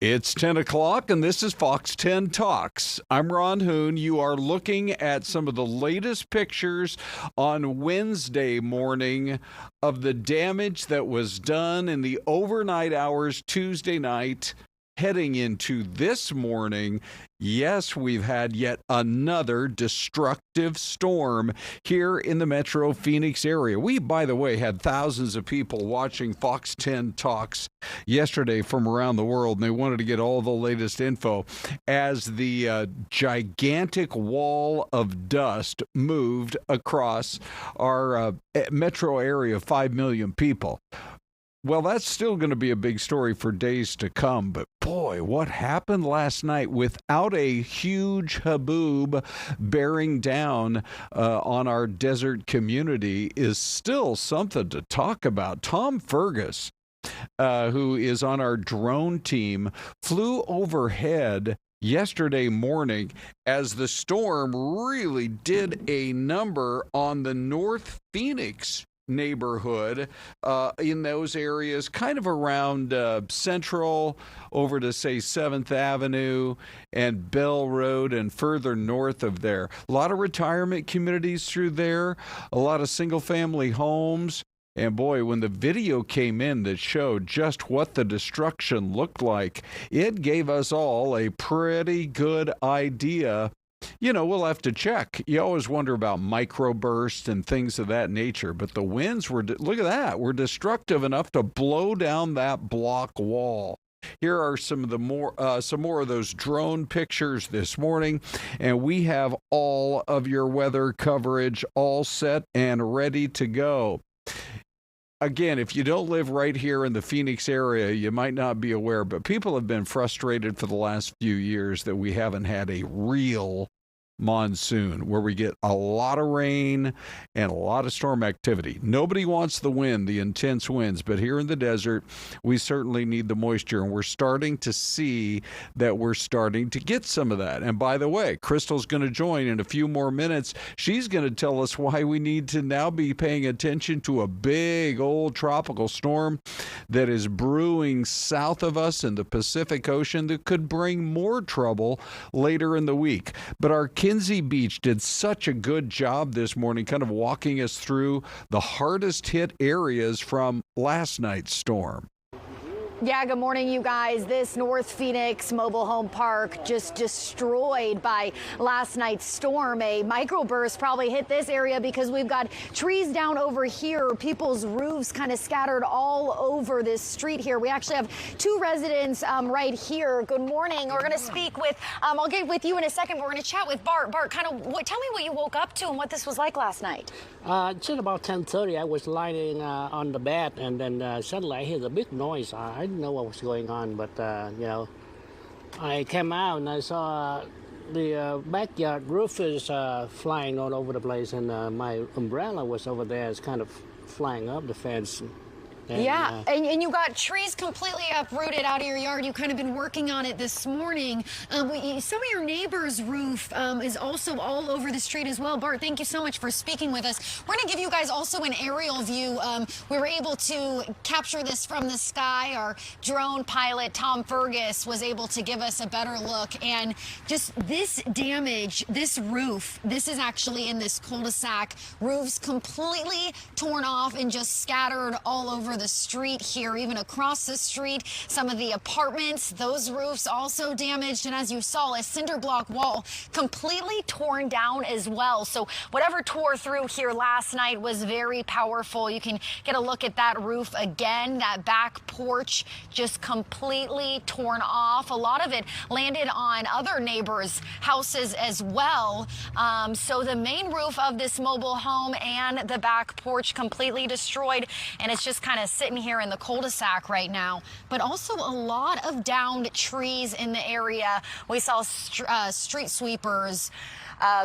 It's 10 o'clock, and this is Fox 10 Talks. I'm Ron Hoon. You are looking at some of the latest pictures on Wednesday morning of the damage that was done in the overnight hours Tuesday night. Heading into this morning, yes, we've had yet another destructive storm here in the Metro Phoenix area. We, by the way, had thousands of people watching Fox 10 Talks yesterday from around the world, and they wanted to get all the latest info as the gigantic wall of dust moved across our metro area of 5 million people. Well, that's still going to be a big story for days to come, but boy, what happened last night without a huge haboob bearing down on our desert community is still something to talk about. Tom Fergus, who is on our drone team, flew overhead yesterday morning as the storm really did a number on the North Phoenix neighborhood in those areas, kind of around Central over to, say, 7th Avenue and Bell Road and further north of there. A lot of retirement communities through there, a lot of single-family homes. And boy, when the video came in that showed just what the destruction looked like, it gave us all a pretty good idea. You know, we'll have to check. You always wonder about microbursts and things of that nature, but the winds were, look at that, were destructive enough to blow down that block wall. Here are some more of those drone pictures this morning, and we have all of your weather coverage all set and ready to go. Again, if you don't live right here in the Phoenix area, you might not be aware, but people have been frustrated for the last few years that we haven't had a real monsoon where we get a lot of rain and a lot of storm activity. Nobody wants the wind, the intense winds, but here in the desert, we certainly need the moisture, and we're starting to see that we're starting to get some of that. And by the way, Krystal's going to join in a few more minutes. She's going to tell us why we need to now be paying attention to a big old tropical storm that is brewing south of us in the Pacific Ocean that could bring more trouble later in the week. But our Kenzie Beach did such a good job this morning kind of walking us through the hardest hit areas from last night's storm. Yeah, good morning, you guys. This North Phoenix mobile home park just destroyed by last night's storm. A microburst probably hit this area because we've got trees down over here, people's roofs kind of scattered all over this street here. We actually have two residents right here. Good morning. We're going to speak with, I'll get with you in a second. We're going to chat with Bart. Bart, kind of tell me what you woke up to and what this was like last night. Just about 10:30, I was lying on the bed, and then suddenly I heard a big noise. I didn't know what was going on, but you know, I came out and I saw the backyard roof is flying all over the place, and my umbrella was over there. It's kind of flying up the fence. And, yeah, and you got trees completely uprooted out of your yard. You've kind of been working on it this morning. Some of your neighbor's roof is also all over the street as well. Bart, thank you so much for speaking with us. We're going to give you guys also an aerial view. We were able to capture this from the sky. Our drone pilot, Tom Fergus, was able to give us a better look. And just this damage, this roof, this is actually in this cul-de-sac. Roofs completely torn off and just scattered all over the street here, even across the street. Some of the apartments, those roofs also damaged, and as you saw, a cinder block wall completely torn down as well. So whatever tore through here last night was very powerful. You can get a look at that roof again. That back porch just completely torn off. A lot of it landed on other neighbors' houses as well. So the main roof of this mobile home and the back porch completely destroyed, and it's just kind of sitting here in the cul-de-sac right now. But also a lot of downed trees in the area. We saw street sweepers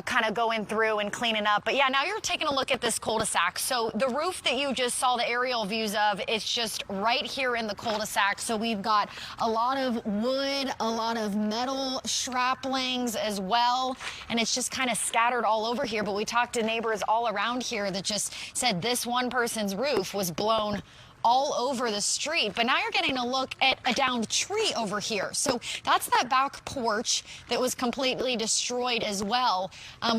kind of going through and cleaning up. But yeah, now you're taking a look at this cul-de-sac. So the roof that you just saw the aerial views of, it's just right here in the cul-de-sac. So we've got a lot of wood, a lot of metal shrapnels as well. And it's just kind of scattered all over here. But we talked to neighbors all around here that just said this one person's roof was blown all over the street. But now you're getting a look at a downed tree over here. So that's that back porch that was completely destroyed as well.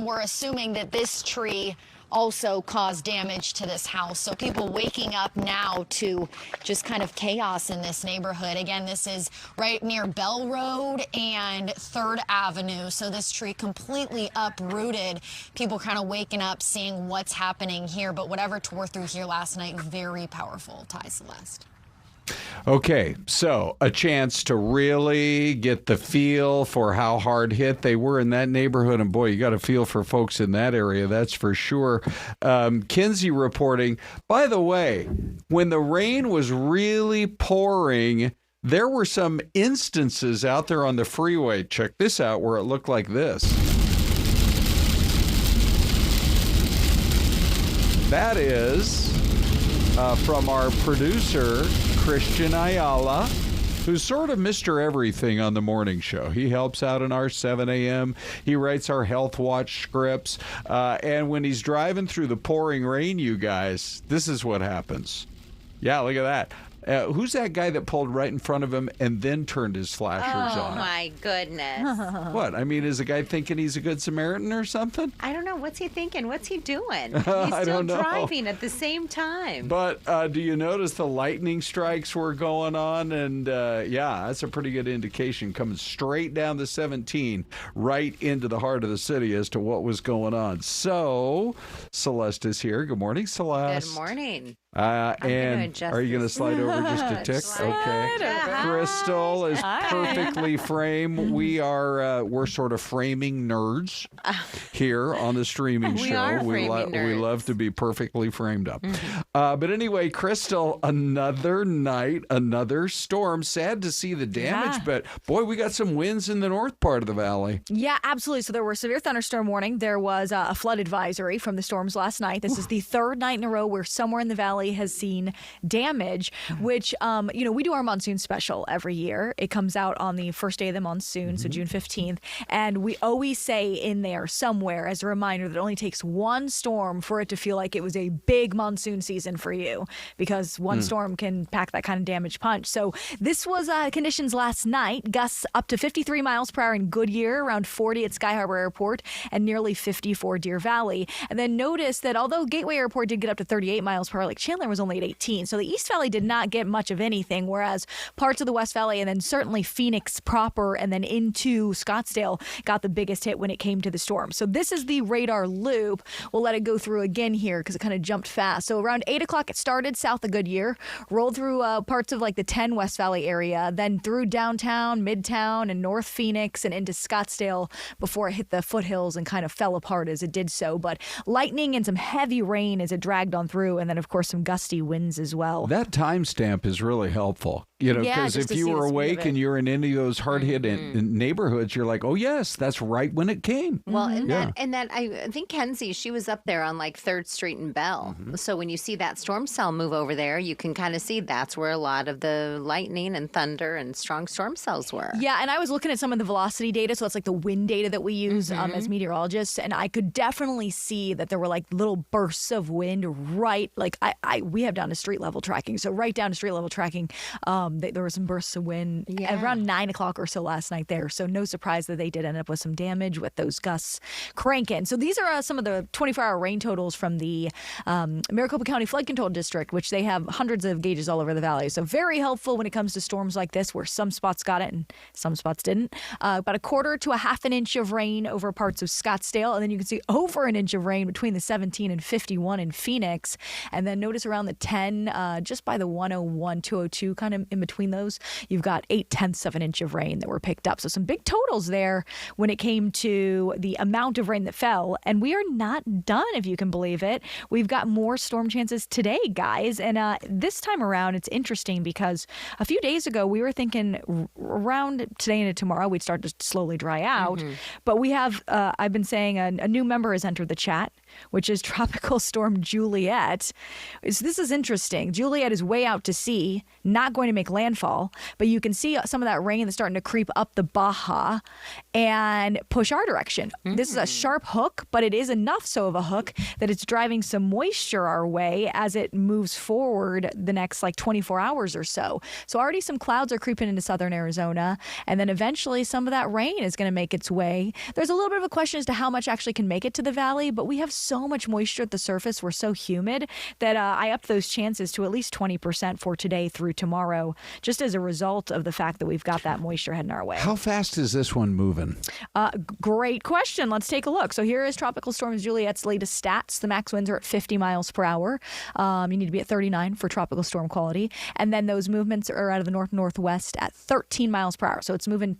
We're assuming that this tree also caused damage to this house. So people waking up now to just kind of chaos in this neighborhood. Again, this is right near Bell Road and 3rd Avenue. So this tree completely uprooted. People kind of waking up, seeing what's happening here. But whatever tore through here last night, very powerful. Celeste. Okay, so a chance to really get the feel for how hard hit they were in that neighborhood. And boy, you got a feel for folks in that area, that's for sure. Kenzie reporting, by the way, when the rain was really pouring, there were some instances out there on the freeway, check this out, where it looked like this. That is from our producer, Christian Ayala, who's sort of Mr. Everything on the morning show. He helps out in our 7 a.m. He writes our Health Watch scripts. And when he's driving through the pouring rain, you guys, this is what happens. Yeah, look at that. Who's that guy that pulled right in front of him and then turned his flashers on? Oh, my goodness. What? I mean, is the guy thinking he's a good Samaritan or something? I don't know. What's he thinking? What's he doing? He's I still don't know. driving at the same time. But do you notice the lightning strikes were going on? And yeah, that's a pretty good indication coming straight down the 17, right into the heart of the city as to what was going on. So, Celeste is here. Good morning, Celeste. Good morning. And are you going to slide over just a tick? Okay. Krystal is perfectly framed. We're sort of framing nerds here on the streaming show. We are framing nerds. We love to be perfectly framed up. But anyway, Krystal, another night, another storm. Sad to see the damage, but boy, we got some winds in the north part of the valley. Yeah, absolutely. So there were severe thunderstorm warning. There was a flood advisory from the storms last night. This is the third night in a row where somewhere in the valley has seen damage, which, we do our monsoon special every year. It comes out on the first day of the monsoon, so June 15th. And we always say in there somewhere as a reminder that it only takes one storm for it to feel like it was a big monsoon season for you, because one storm can pack that kind of damage punch. So this was conditions last night. Gusts up to 53 miles per hour in Goodyear, around 40 at Sky Harbor Airport, and nearly 54 Deer Valley. And then notice that although Gateway Airport did get up to 38 miles per hour, like Chandler was only at 18. So the East Valley did not get much of anything, whereas parts of the West Valley and then certainly Phoenix proper and then into Scottsdale got the biggest hit when it came to the storm. So this is the radar loop. We'll let it go through again here because it kind of jumped fast. So around 8 o'clock it started south of Goodyear, rolled through parts of like the 10 West Valley area, then through downtown, Midtown, and North Phoenix and into Scottsdale before it hit the foothills and kind of fell apart as it did so. But lightning and some heavy rain as it dragged on through, and then of course some gusty winds as well. That timestamp is really helpful. Because if you were awake and you're in any of those hard-hit neighborhoods, you're like, oh, yes, that's right when it came. Well, and that I think Kenzie, she was up there on like 3rd Street and Bell. So when you see that storm cell move over there, you can kind of see that's where a lot of the lightning and thunder and strong storm cells were. Yeah, and I was looking at some of the velocity data, so that's like the wind data that we use as meteorologists, and I could definitely see that there were like little bursts of wind right, like we have down to street level tracking, so right down to street level tracking. There were some bursts of wind around 9 o'clock or so last night there. So no surprise that they did end up with some damage with those gusts cranking. So these are some of the 24-hour rain totals from the Maricopa County Flood Control District, which they have hundreds of gauges all over the valley. So very helpful when it comes to storms like this, where some spots got it and some spots didn't. About a quarter to a half an inch of rain over parts of Scottsdale. And then you can see over an inch of rain between the 17 and 51 in Phoenix. And then notice around the 10, just by the 101, 202, kind of in between those, you've got 0.8 of an inch of rain that were picked up. So some big totals there when it came to the amount of rain that fell. And we are not done, if you can believe it. We've got more storm chances today, guys. And this time around, it's interesting because a few days ago, we were thinking around today and tomorrow, we'd start to slowly dry out. But we have, I've been saying, a new member has entered the chat, which is Tropical Storm Juliet. This is interesting. Juliet is way out to sea, not going to make make landfall, but you can see some of that rain that's starting to creep up the Baja and push our direction. This is a sharp hook, but it is enough so of a hook that it's driving some moisture our way as it moves forward the next like 24 hours or so. So already some clouds are creeping into southern Arizona, and then eventually some of that rain is going to make its way. There's a little bit of a question as to how much actually can make it to the valley, but we have so much moisture at the surface. We're so humid that I upped those chances to at least 20% for today through tomorrow, just as a result of the fact that we've got that moisture heading our way. How fast is this one moving? Great question. Let's take a look. So here is Tropical Storm Juliet's latest stats. The max winds are at 50 miles per hour. You need to be at 39 for tropical storm quality. And then those movements are out of the north-northwest at 13 miles per hour. So it's moving,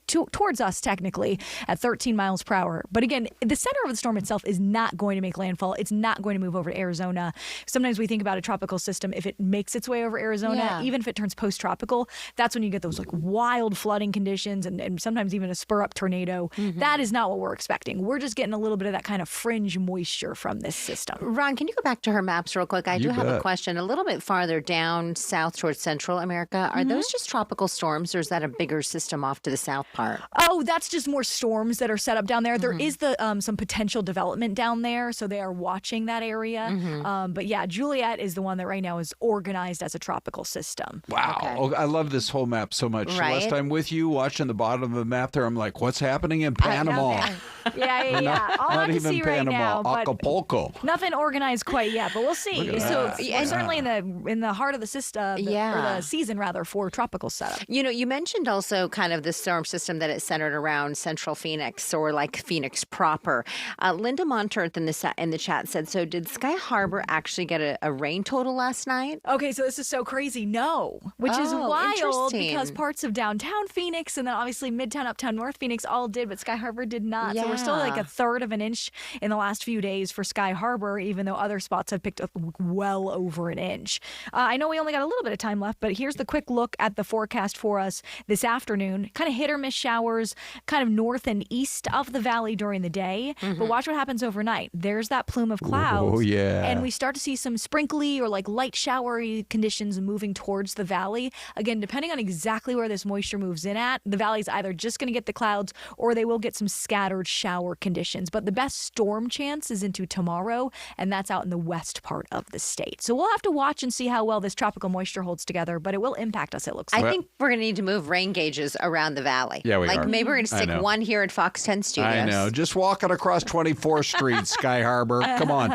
towards us technically at 13 miles per hour. But again, the center of the storm itself is not going to make landfall. It's not going to move over to Arizona. Sometimes we think about a tropical system, if it makes its way over Arizona, even if it turns post-tropical, that's when you get those like wild flooding conditions and sometimes even a spur-up tornado. That is not what we're expecting. We're just getting a little bit of that kind of fringe moisture from this system. Ron, can you go back to her maps real quick? I do have bet. a question. A little bit farther down south towards Central America, are those just tropical storms, or is that a bigger system off to the south part? Oh, that's just more storms that are set up down there. There is some potential development down there, so they are watching that area. But yeah, Juliet is the one that right now is organized as a tropical system. Wow. Okay. Oh, I love this whole map so much. Right? Celeste, I'm with you watching the bottom of the map there. I'm like, what's happening in Panama? Yeah. All I Not can even see right Panama, now, but Acapulco. nothing organized quite yet, but we'll see. Look at So that. we're certainly in the heart of the system, or the season rather, for tropical setup. You mentioned also kind of the storm system that it's centered around Central Phoenix, or like Phoenix proper. Linda Monterth in the chat said, so did Sky Harbor actually get a rain total last night? Okay, so this is so crazy. No, which is wild interesting. because parts of downtown Phoenix and then obviously Midtown, Uptown, North Phoenix all did, but Sky Harbor did not. So we're still like a third of an inch in the last few days for Sky Harbor, even though other spots have picked up well over an inch. I know we only got a little bit of time left, but here's the quick look at the forecast for us this afternoon. Kind of hit or miss showers, kind of north and east of the valley during the day. But watch what happens overnight. There's that plume of clouds. Oh, yeah. And we start to see some sprinkly or like light showery conditions moving towards the valley. Again, depending on exactly where this moisture moves in at, the valley's either just going to get the clouds or they will get some scattered shower conditions. But the best storm chance is into tomorrow, and that's out in the west part of the state. So we'll have to watch and see how well this tropical moisture holds together, but it will impact us, it looks like. I think we're going to need to move rain gauges around the valley. Yeah, we like are. maybe we're going to I stick know. one here at Fox 10 Studios. I know. Just walking across 24th Street, Sky Harbor. Come on.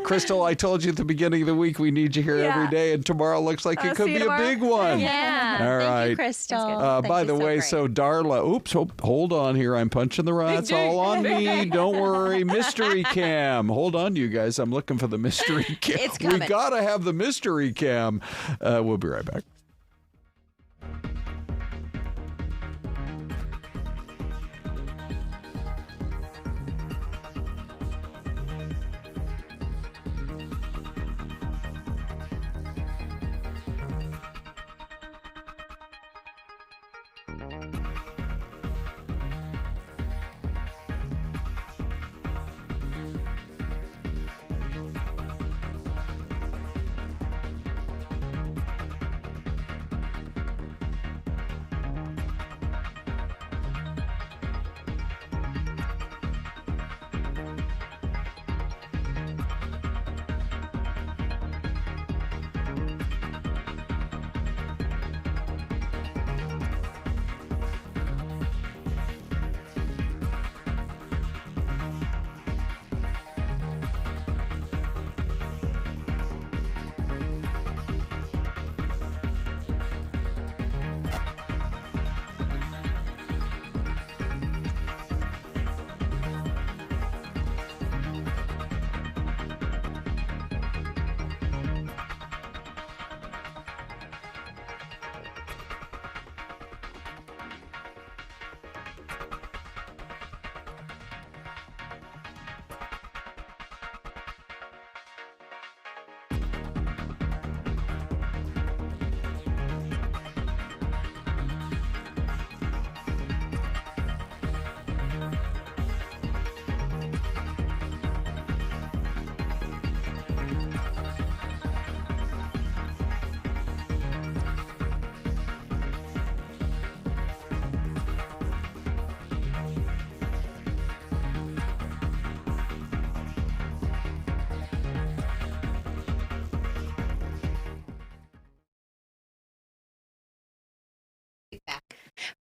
Krystal, I told you at the beginning of the week we need you here every day, and tomorrow looks like it could see you be a big one. Yeah. All Thank right. you, Krystal. By Thank the you so way, great. so Darla, hold on here. I'm punching the rods all on me. Don't worry. Mystery cam. Hold on, you guys. I'm looking for the mystery cam. It's We coming. got to have the mystery cam. We'll be right back.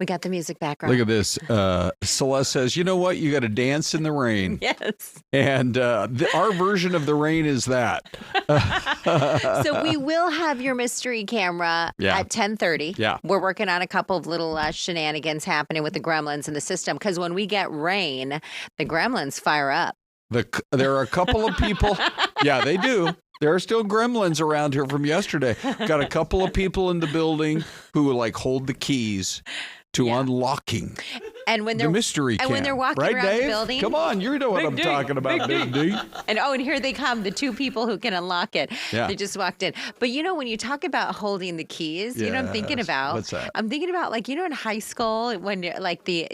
We got the music background. Look at this. Celeste says, you know what? You got to dance in the rain. Yes. And our version of the rain is that. So we will have your mystery camera at 10:30. Yeah. We're working on a couple of little shenanigans happening with the gremlins in the system because when we get rain, the gremlins fire up. There are a couple of people. Yeah, they do. There are still gremlins around here from yesterday. Got a couple of people in the building who like hold the keys to unlocking and when they're the mystery camp. And when they're walking right, around Dave? the building. Come on, you know what I'm talking about, Big D. And here they come, the two people who can unlock it. Yeah. They just walked in. But when you talk about holding the keys, you know what I'm thinking about? What's that? I'm thinking about in high school when like the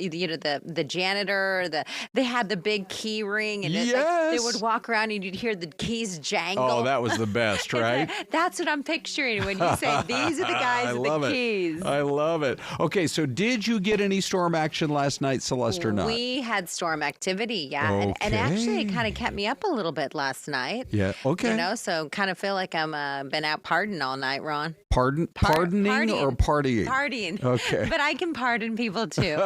janitor, they had the big key ring and they would walk around and you'd hear the keys jangle. Oh, that was the best, right? That's what I'm picturing when you say these are the guys with the keys. I love it. Okay, so did you get any storm action last night, Celeste, or not? We had storm activity, yeah. Okay. And actually it kind of kept me up a little bit last night. Yeah, okay. So kind of feel like I'm been out partying all night, Ron. Pardoning or partying? Partying. Okay. But I can pardon people too.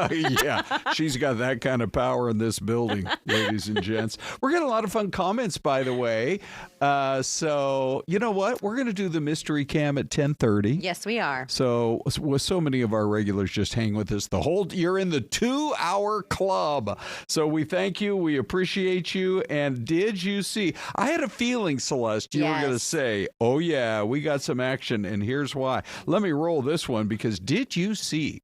Yeah, she's got that kind of power in this building, ladies and gents. We're getting a lot of fun comments, by the way. So you know what? We're going to do the mystery cam at 10:30. Yes, we are. So with so many of our regulars just hang with us you're in the 2-hour club. So we thank you. We appreciate you. And did you see? I had a feeling, Celeste, you were going to say, oh, yeah, we got some action. And here's why. Let me roll this one because did you see?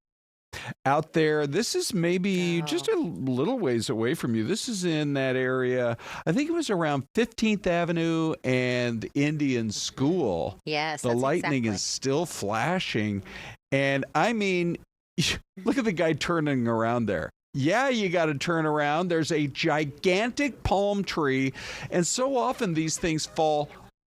Out there, this is maybe just a little ways away from you. This is in that area. I think it was around 15th Avenue and Indian School. Yes, the lightning is still flashing. And I mean, look at the guy turning around there. Yeah, you got to turn around. There's a gigantic palm tree. And so often these things fall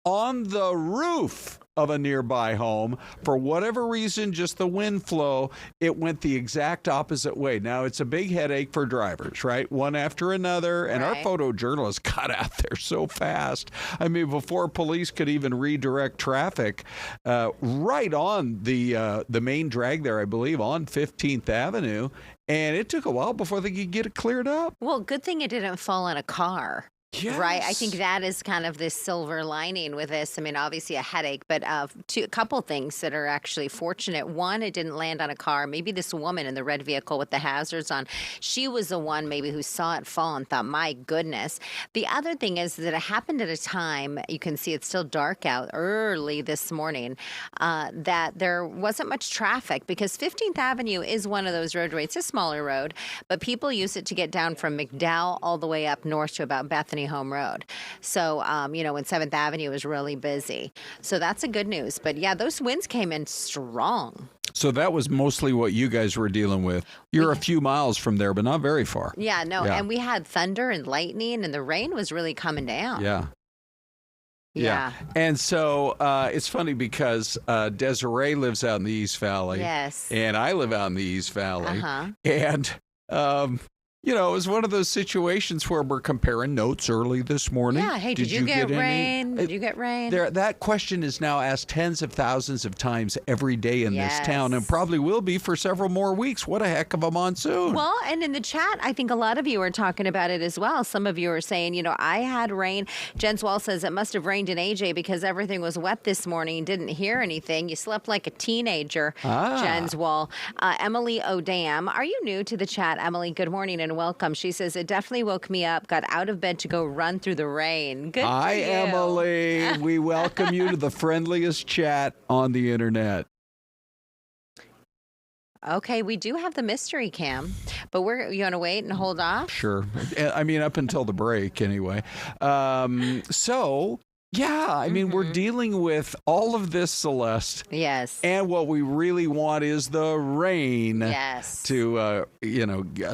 on the roof of a nearby home. For whatever reason, just the wind flow, it went the exact opposite way. Now, it's a big headache for drivers, right? One after another. And our photojournalists got out there so fast. I mean, before police could even redirect traffic, right on the main drag there, I believe, on 15th Avenue. And it took a while before they could get it cleared up. Well, good thing it didn't fall on a car. Yes. Right. I think that is kind of this silver lining with this. I mean, obviously a headache, but a couple things that are actually fortunate. One, it didn't land on a car. Maybe this woman in the red vehicle with the hazards on, she was the one maybe who saw it fall and thought, my goodness. The other thing is that it happened at a time, you can see it's still dark out early this morning, that there wasn't much traffic because 15th Avenue is one of those roadways. It's a smaller road, but people use it to get down from McDowell all the way up north to about Bethany Home Road. So, when 7th Avenue was really busy. So that's a good news. But yeah, those winds came in strong. So that was mostly what you guys were dealing with. You're a few miles from there, but not very far. Yeah, no. Yeah. And we had thunder and lightning and the rain was really coming down. Yeah. Yeah. And so it's funny because Desiree lives out in the East Valley. Yes. And I live out in the East Valley. Uh-huh. And it was one of those situations where we're comparing notes early this morning. Yeah. Hey, did you get rain? Did you get rain? That question is now asked tens of thousands of times every day in this town and probably will be for several more weeks. What a heck of a monsoon. Well, and in the chat, I think a lot of you are talking about it as well. Some of you are saying, I had rain. Jen Swall says it must have rained in AJ because everything was wet this morning. Didn't hear anything. You slept like a teenager, Jen's Wall. Emily O'Dam, are you new to the chat? Emily, good morning and welcome. She says, it definitely woke me up, got out of bed to go run through the rain. Good Hi, for you. Emily. We welcome you to the friendliest chat on the internet. Okay, we do have the mystery cam, but you want to wait and hold off? Sure. I mean, up until the break anyway. We're dealing with all of this, Celeste. Yes. And what we really want is the rain. Yes. To,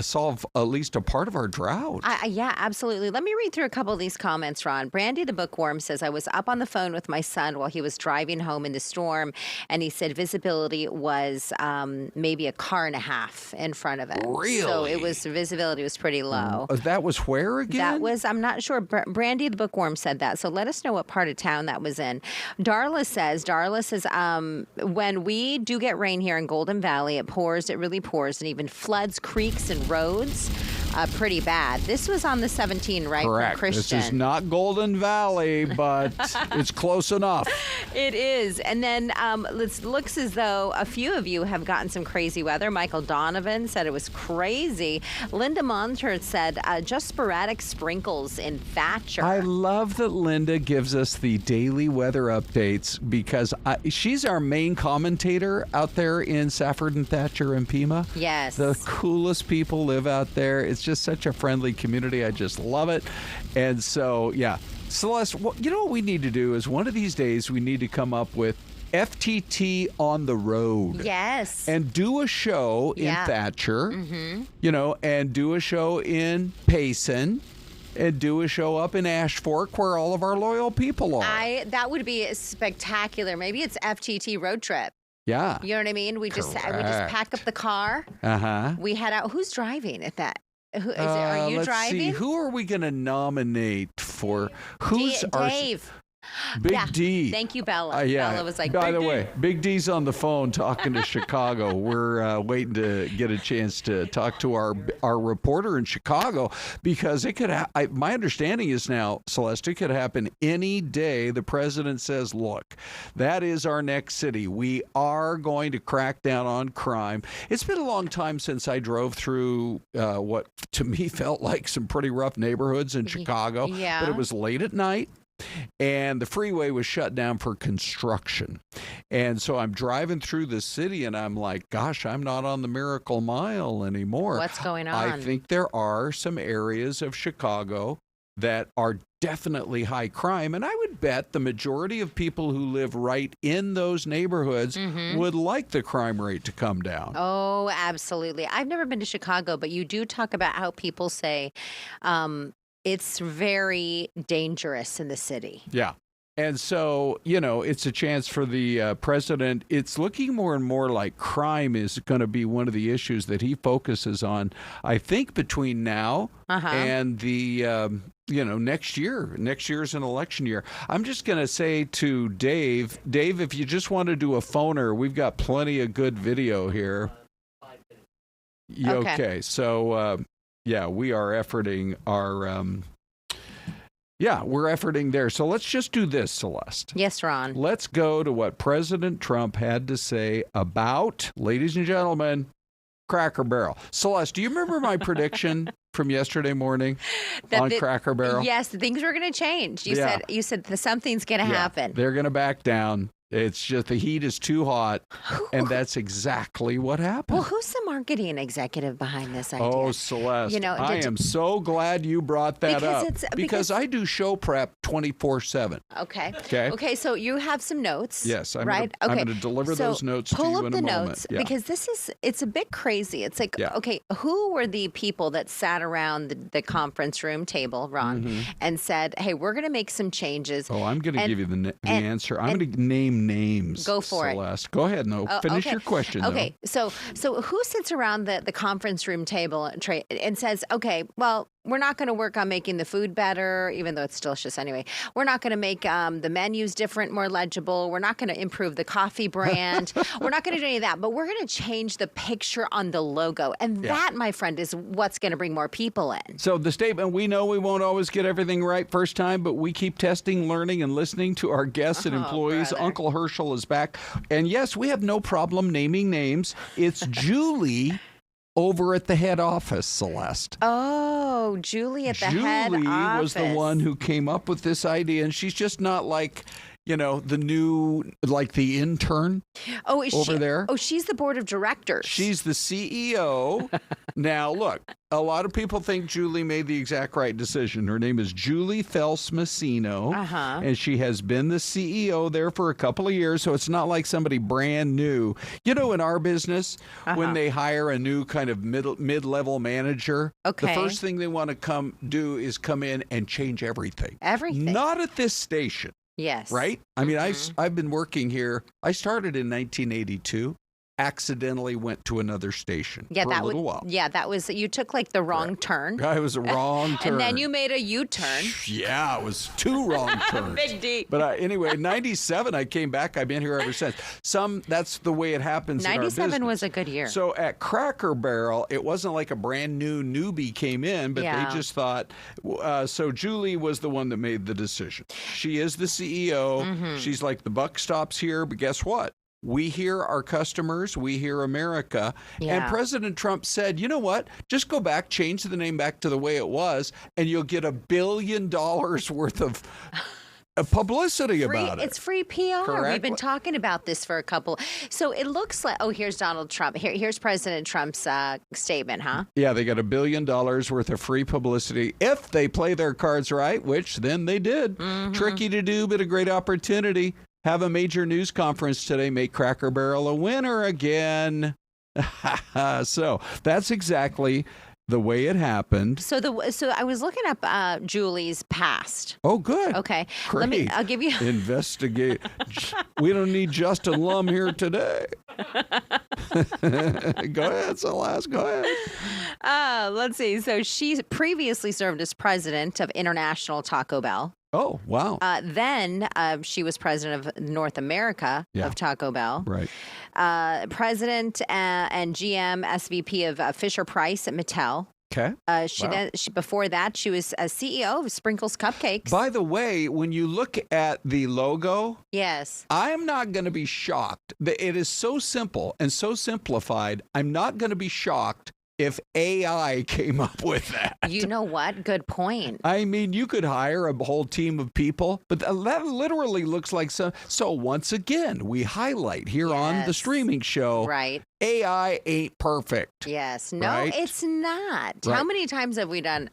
solve at least a part of our drought. Yeah, absolutely. Let me read through a couple of these comments, Ron. Brandy the Bookworm says, I was up on the phone with my son while he was driving home in the storm, and he said visibility was maybe a car and a half in front of it. Really? So visibility was pretty low. That was where again? I'm not sure. Brandy the Bookworm said that. So let us know what part of town that was in. Darla says, when we do get rain here in Golden Valley, it really pours, and even floods creeks and roads. Pretty bad. This was on the 17, right? Correct. From Christian. This is not Golden Valley, but it's close enough. It is. And then it looks as though a few of you have gotten some crazy weather. Michael Donovan said it was crazy. Linda Monter said just sporadic sprinkles in Thatcher. I love that Linda gives us the daily weather updates because she's our main commentator out there in Safford and Thatcher and Pima. Yes. The coolest people live out there. It's just such a friendly community. I just love it. And so, yeah. Celeste, you know what we need to do is one of these days we need to come up with FTT on the road. Yes. And do a show in Thatcher, and do a show in Payson, and do a show up in Ash Fork where all of our loyal people are. That would be spectacular. Maybe it's FTT road trip. Yeah. You know what I mean? We just pack up the car. Uh-huh. We head out. Who's driving at that? Are you let's driving? See. Who are we going to nominate for? Who's Dave. Big D. Thank you, Bella. Yeah. Bella was like, by the D. way, Big D's on the phone talking to Chicago. We're waiting to get a chance to talk to our reporter in Chicago because it could. My understanding is now, Celeste, it could happen any day. The president says, "Look, that is our next city. We are going to crack down on crime." It's been a long time since I drove through what to me felt like some pretty rough neighborhoods in Chicago. Yeah. But it was late at night. And the freeway was shut down for construction. And so I'm driving through the city and I'm like, gosh, I'm not on the Miracle Mile anymore. What's going on? I think there are some areas of Chicago that are definitely high crime. And I would bet the majority of people who live right in those neighborhoods would like the crime rate to come down. Oh, absolutely. I've never been to Chicago, but you do talk about how people say, it's very dangerous in the city. Yeah. And so, it's a chance for the president. It's looking more and more like crime is going to be one of the issues that he focuses on, I think, between now and the, next year. Next year's an election year. I'm just going to say to Dave, if you just want to do a phoner, we've got plenty of good video here. Okay. So, yeah, we are efforting we're efforting there. So let's just do this, Celeste. Yes, Ron. Let's go to what President Trump had to say about, ladies and gentlemen, Cracker Barrel. Celeste, do you remember my prediction from yesterday morning on Cracker Barrel? Yes, things were going to change. You said something's going to happen. They're going to back down. It's just the heat is too hot, and that's exactly what happened. Well, who's the marketing executive behind this idea? Oh, Celeste, I am so glad you brought that up because I do show prep 24/7. Okay, so you have some notes. Yes, I'm right? I'm going to deliver those notes to you in a moment. Pull up the notes because it's a bit crazy. It's like, okay, who were the people that sat around the conference room table, Ron, and said, hey, we're going to make some changes? Oh, I'm going to give you the answer. I'm going to name names. Go for Celeste. it. Go ahead. No, finish your question. Okay, so who sits around the conference room table and says, okay, well, we're not going to work on making the food better, even though it's delicious anyway. We're not going to make the menus different, more legible. We're not going to improve the coffee brand. We're not going to do any of that, but we're going to change the picture on the logo. And that, my friend, is what's going to bring more people in. So the statement, we know we won't always get everything right first time, but we keep testing, learning, and listening to our guests and employees. Brother. Uncle Herschel is back. And yes, we have no problem naming names. It's Julie over at the head office, Celeste. Oh, Julie at the head office. Julie was the one who came up with this idea, and she's just not like, the new, like the intern over there. Oh, she's the board of directors. She's the CEO. Now, look, a lot of people think Julie made the exact right decision. Her name is Julie Fels-Massino, and she has been the CEO there for a couple of years, so it's not like somebody brand new. In our business, when they hire a new kind of mid-level manager, the first thing they want to come in and change everything. Everything. Not at this station. Yes. Right? I mean, I've been working here. I started in 1982. accidentally went to another station Yeah, for a little while. Yeah, that was you took like the wrong turn. It was a wrong turn. And then you made a U-turn. Yeah, it was 2 wrong turns. Big D. But anyway, 97, I came back. I've been here ever since. That's the way it happens in our business. 97 was a good year. So at Cracker Barrel, it wasn't like a brand new newbie came in, but they just thought, so Julie was the one that made the decision. She is the CEO. Mm-hmm. She's like, the buck stops here, but guess what? We hear our customers. We hear America. Yeah. And President Trump said, you know what? Just go back, change the name back to the way it was, and you'll get $1 billion worth of publicity about it. It's free PR. Correct. We've been talking about this for a couple. So it looks like, here's Donald Trump. Here's President Trump's statement, huh? Yeah, they got $1 billion worth of free publicity if they play their cards right, which then they did. Mm-hmm. Tricky to do, but a great opportunity. Have a major news conference today. Make Cracker Barrel a winner again. So that's exactly the way it happened. So I was looking up Julie's past. Oh, good. Okay. Great. I'll give you. Investigate. We don't need Justin Lum here today. Go ahead, Celeste. Go ahead. Let's see. So she previously served as president of International Taco Bell. Oh, wow. Then she was president of North America of Taco Bell. Right. President and GM SVP of Fisher Price at Mattel. Okay. Before that, she was a CEO of Sprinkles Cupcakes. By the way, when you look at the logo, yes, I'm not going to be shocked. It is so simple and so simplified. I'm not going to be shocked if AI came up with that. You know what? Good point. I mean, you could hire a whole team of people, but that literally looks like some. So once again, we highlight here on the streaming show, right? AI ain't perfect. Yes. No, right? it's not. Right. How many times have we done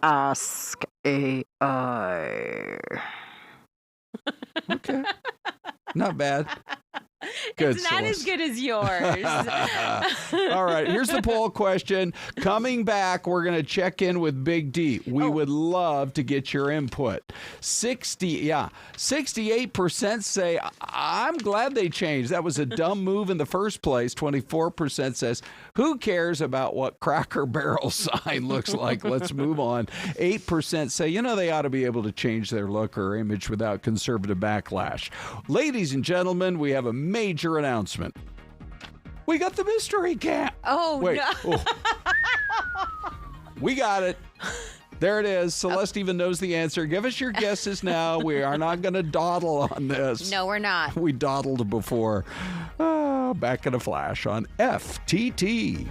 Ask AI? Okay. Not bad. Good, it's not Celeste. as good as yours. All right, here's the poll question. Coming back, we're going to check in with Big D. We would love to get your input. 68% say, I'm glad they changed. That was a dumb move in the first place. 24% says, who cares about what Cracker Barrel sign looks like? Let's move on. 8% say, they ought to be able to change their look or image without conservative backlash. Ladies and gentlemen, we have a major announcement. We got the mystery cat. Oh, wait. no. Oh. We got it. There it is. Celeste even knows the answer. Give us your guesses now. We are not going to dawdle on this. No, we're not. We dawdled before. Back in a flash on FTT.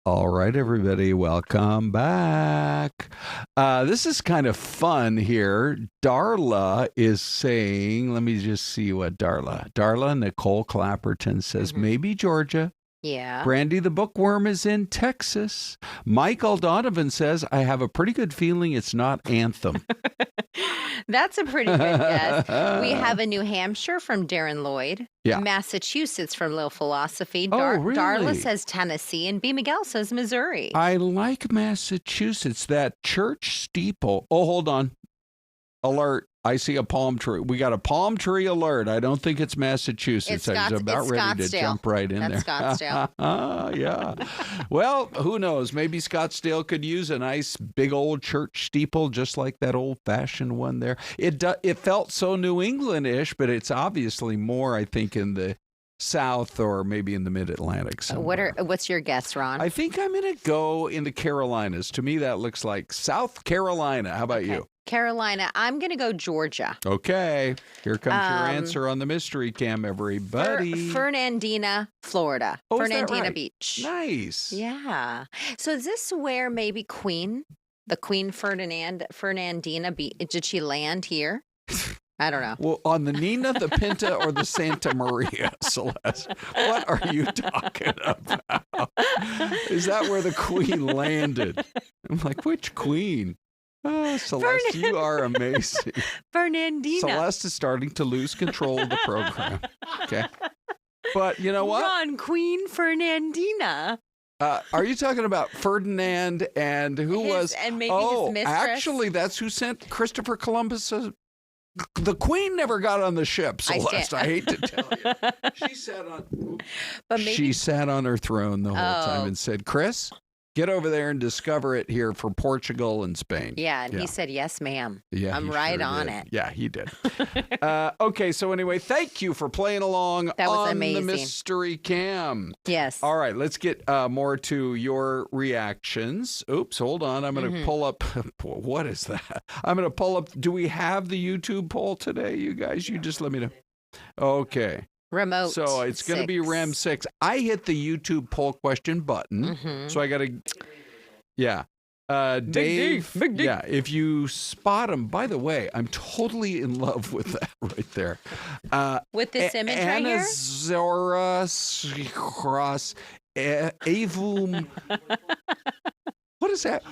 All right, everybody, welcome back. This is kind of fun here. Darla is saying, let me just see what Darla Nicole Clapperton says, maybe Georgia. Yeah. Brandy the Bookworm is in Texas. Michael Donovan says, I have a pretty good feeling it's not Anthem. That's a pretty good guess. We have a New Hampshire from Darren Lloyd. Yeah. Massachusetts from Lil Philosophy. Really? Darla says Tennessee, and B. Miguel says Missouri. I like Massachusetts. That church steeple. Oh, hold on. Alert. I see a palm tree. We got a palm tree alert. I don't think it's Massachusetts. I was about ready to jump right in That's there. Scottsdale. Yeah. Well, who knows? Maybe Scottsdale could use a nice big old church steeple, just like that old-fashioned one there. It felt so New England-ish, but it's obviously more, I think, in the South or maybe in the Mid-Atlantic somewhere. What's your guess, Ron? I think I'm going to go in the Carolinas. To me, that looks like South Carolina. How about you? Carolina. I'm going to go Georgia. Okay. Here comes your answer on the mystery cam, everybody. Fernandina, Florida. Oh, is that Fernandina right? Beach. Nice. Yeah. So is this where maybe the Queen Fernandina Beach, did she land here? I don't know. Well, on the Nina, the Pinta, or the Santa Maria, Celeste? What are you talking about? Is that where the Queen landed? I'm like, which Queen? Oh, Celeste, you are amazing. Fernandina. Celeste is starting to lose control of the program. Okay. But you know what? Ron, Queen Fernandina. Are you talking about Ferdinand and who was? And maybe his mistress? Actually, that's who sent Christopher Columbus. The Queen never got on the ship, Celeste. I hate to tell you. She sat on her throne the whole time and said, Chris, get over there and discover it here for Portugal and Spain. Yeah, and he said, yes, ma'am. Yeah, I'm right on it. Yeah, he did. Okay, so anyway, thank you for playing along on amazing. the Mystery Cam. Yes. All right, let's get more to your reactions. Oops, hold on. I'm going to pull up. What is that? I'm going to pull up. Do we have the YouTube poll today, you guys? You just let me know. Okay. Remote. So it's going to be Rem 6. I hit the YouTube poll question button. So I got to, Dave, Big D. yeah, if you spot him, by the way, I'm totally in love with that right there. With this image right here? Anazoros Avum. What is that?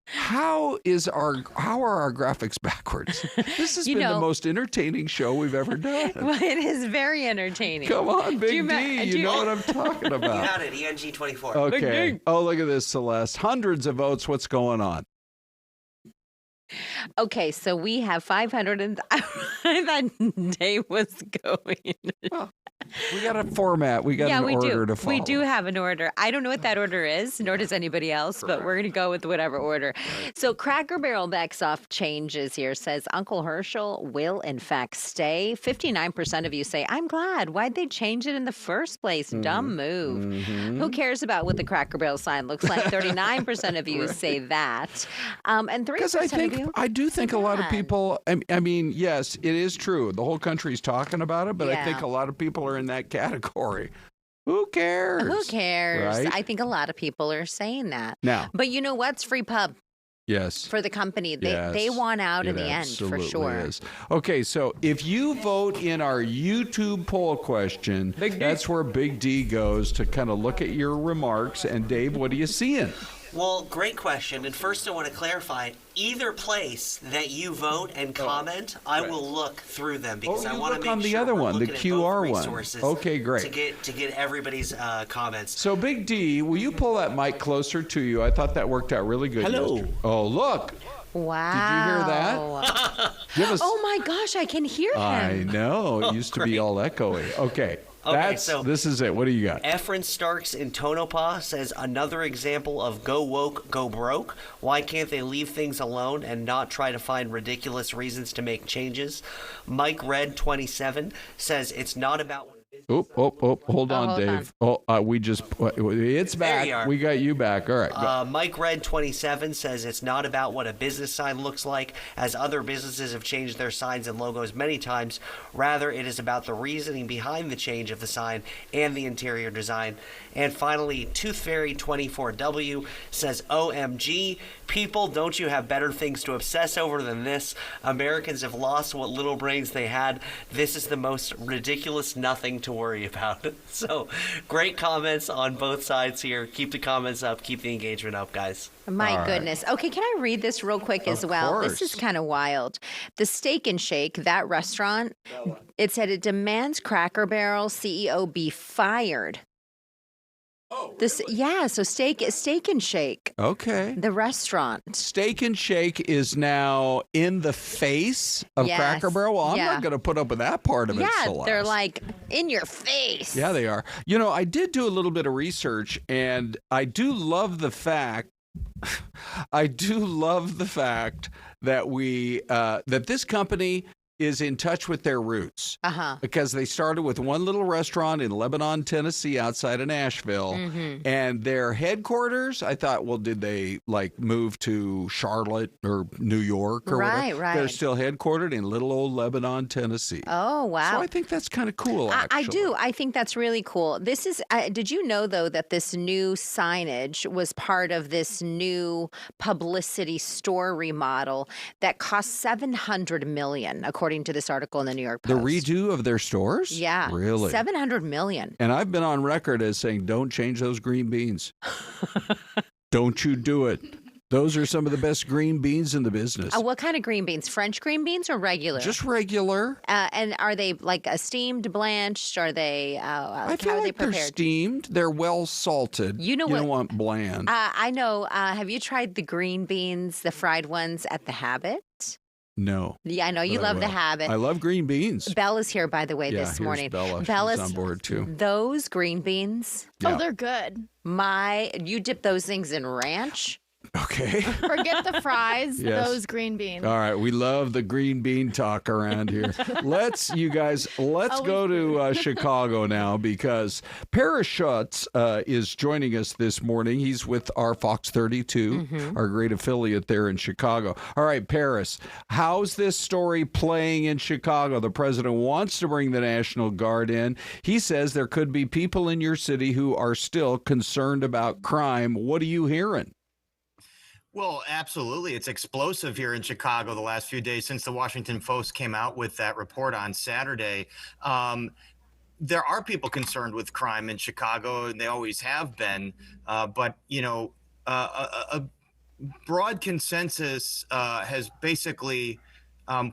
How are our graphics backwards? This has been the most entertaining show we've ever done. Well, it is very entertaining. Come on, Big D. You know what I'm talking about. You got it, ENG24. Okay. Oh, look at this, Celeste. Hundreds of votes. What's going on? Okay, so we have 500 and I thought Dave was going. Well, we got a format. We got an order to follow. We do have an order. I don't know what that order is, nor does anybody else, but we're going to go with whatever order. So Cracker Barrel backs off changes here, says Uncle Herschel will, in fact, stay. 59% of you say, I'm glad. Why'd they change it in the first place? Dumb move. Who cares about what the Cracker Barrel sign looks like? 39% of you say that. And 3% of you. I do think a lot of people, I mean, yes, it is true. The whole country's talking about it, but I think a lot of people are in that category. Who cares? Who cares? Right? I think a lot of people are saying that. Now, but you know what's free pub? Yes. For the company. They want out in the end, for sure. Is. Okay, so if you vote in our YouTube poll question, that's where Big D goes to kind of look at your remarks. And Dave, what are you seeing? Well, great question. And first I want to clarify, either place that you vote and comment, I will look through them because I want to make on the sure other we're one, the looking at QR both one. resources Okay, great. To get everybody's comments. So Big D, will you pull that mic closer to you? I thought that worked out really good. Hello. Yesterday. Oh, look. Wow. Did you hear that? Give us... Oh my gosh, I can hear him. I know. It used to be all echoey. Okay. So this is it. What do you got? Efren Starks in Tonopah says another example of go woke, go broke. Why can't they leave things alone and not try to find ridiculous reasons to make changes? Mike Red 27 says it's not about when business Hold on, Dave. It's back. We got you back. All right. Mike Red 27 says it's not about what a business sign looks like, as other businesses have changed their signs and logos many times. Rather, it is about the reasoning behind the change of the sign and the interior design. And finally, Tooth Fairy 24W says, OMG, people, don't you have better things to obsess over than this? Americans have lost what little brains they had. This is the most ridiculous nothing to worry about. So, great comments on both sides here. Keep the comments up. Keep the engagement up, guys. My goodness. Okay, can I read this real quick as well? Course. This is kind of wild. The Steak and Shake, that restaurant, it said it demands Cracker Barrel CEO be fired. So Steak and Shake. Okay. The restaurant. Steak and Shake is now in the face of Cracker Barrel. Well, I'm not going to put up with that part of it, Celeste. They're like in your face. Yeah, they are. You know, I did do a little bit of research, and I do love the fact that that this company is in touch with their roots. Because they started with one little restaurant in Lebanon, Tennessee, outside of Nashville. And their headquarters, I thought, well, did they like move to Charlotte or New York or whatever? Right. They're still headquartered in little old Lebanon, Tennessee. Oh, wow. So I think that's kind of cool, actually. I do. I think that's really cool. This is, did you know, though, that this new signage was part of this new publicity store remodel that cost $700 million, according to this article in the New York Post. The redo of their stores? Yeah. Really? $700 million. And I've been on record as saying, don't change those green beans. Don't you do it. Those are some of the best green beans in the business. What kind of green beans? French green beans or regular? Just regular. And are they like steamed, blanched? Are they? I feel like they're steamed. They're well salted. You know you what? don't want bland. I know. Have you tried the green beans, the fried ones at the Habit? No. Yeah, I know you love the Habit. I love green beans. Bella's here, by the way, this morning. Bella's on board too. Those green beans. Yeah. Oh, they're good. You dip those things in ranch. Okay. Forget the fries, Yes. those green beans. All right, we love the green bean talk around here. Let's go to Chicago now, because Paris Schutz is joining us this morning. He's with our Fox 32, our great affiliate there in Chicago. All right, Paris, how's this story playing in Chicago? The president wants to bring the National Guard in. He says there could be people in your city who are still concerned about crime. What are you hearing? Well, absolutely. It's explosive here in Chicago the last few days since the Washington Post came out with that report on Saturday. There are people concerned with crime in Chicago, and they always have been. But, a broad consensus has basically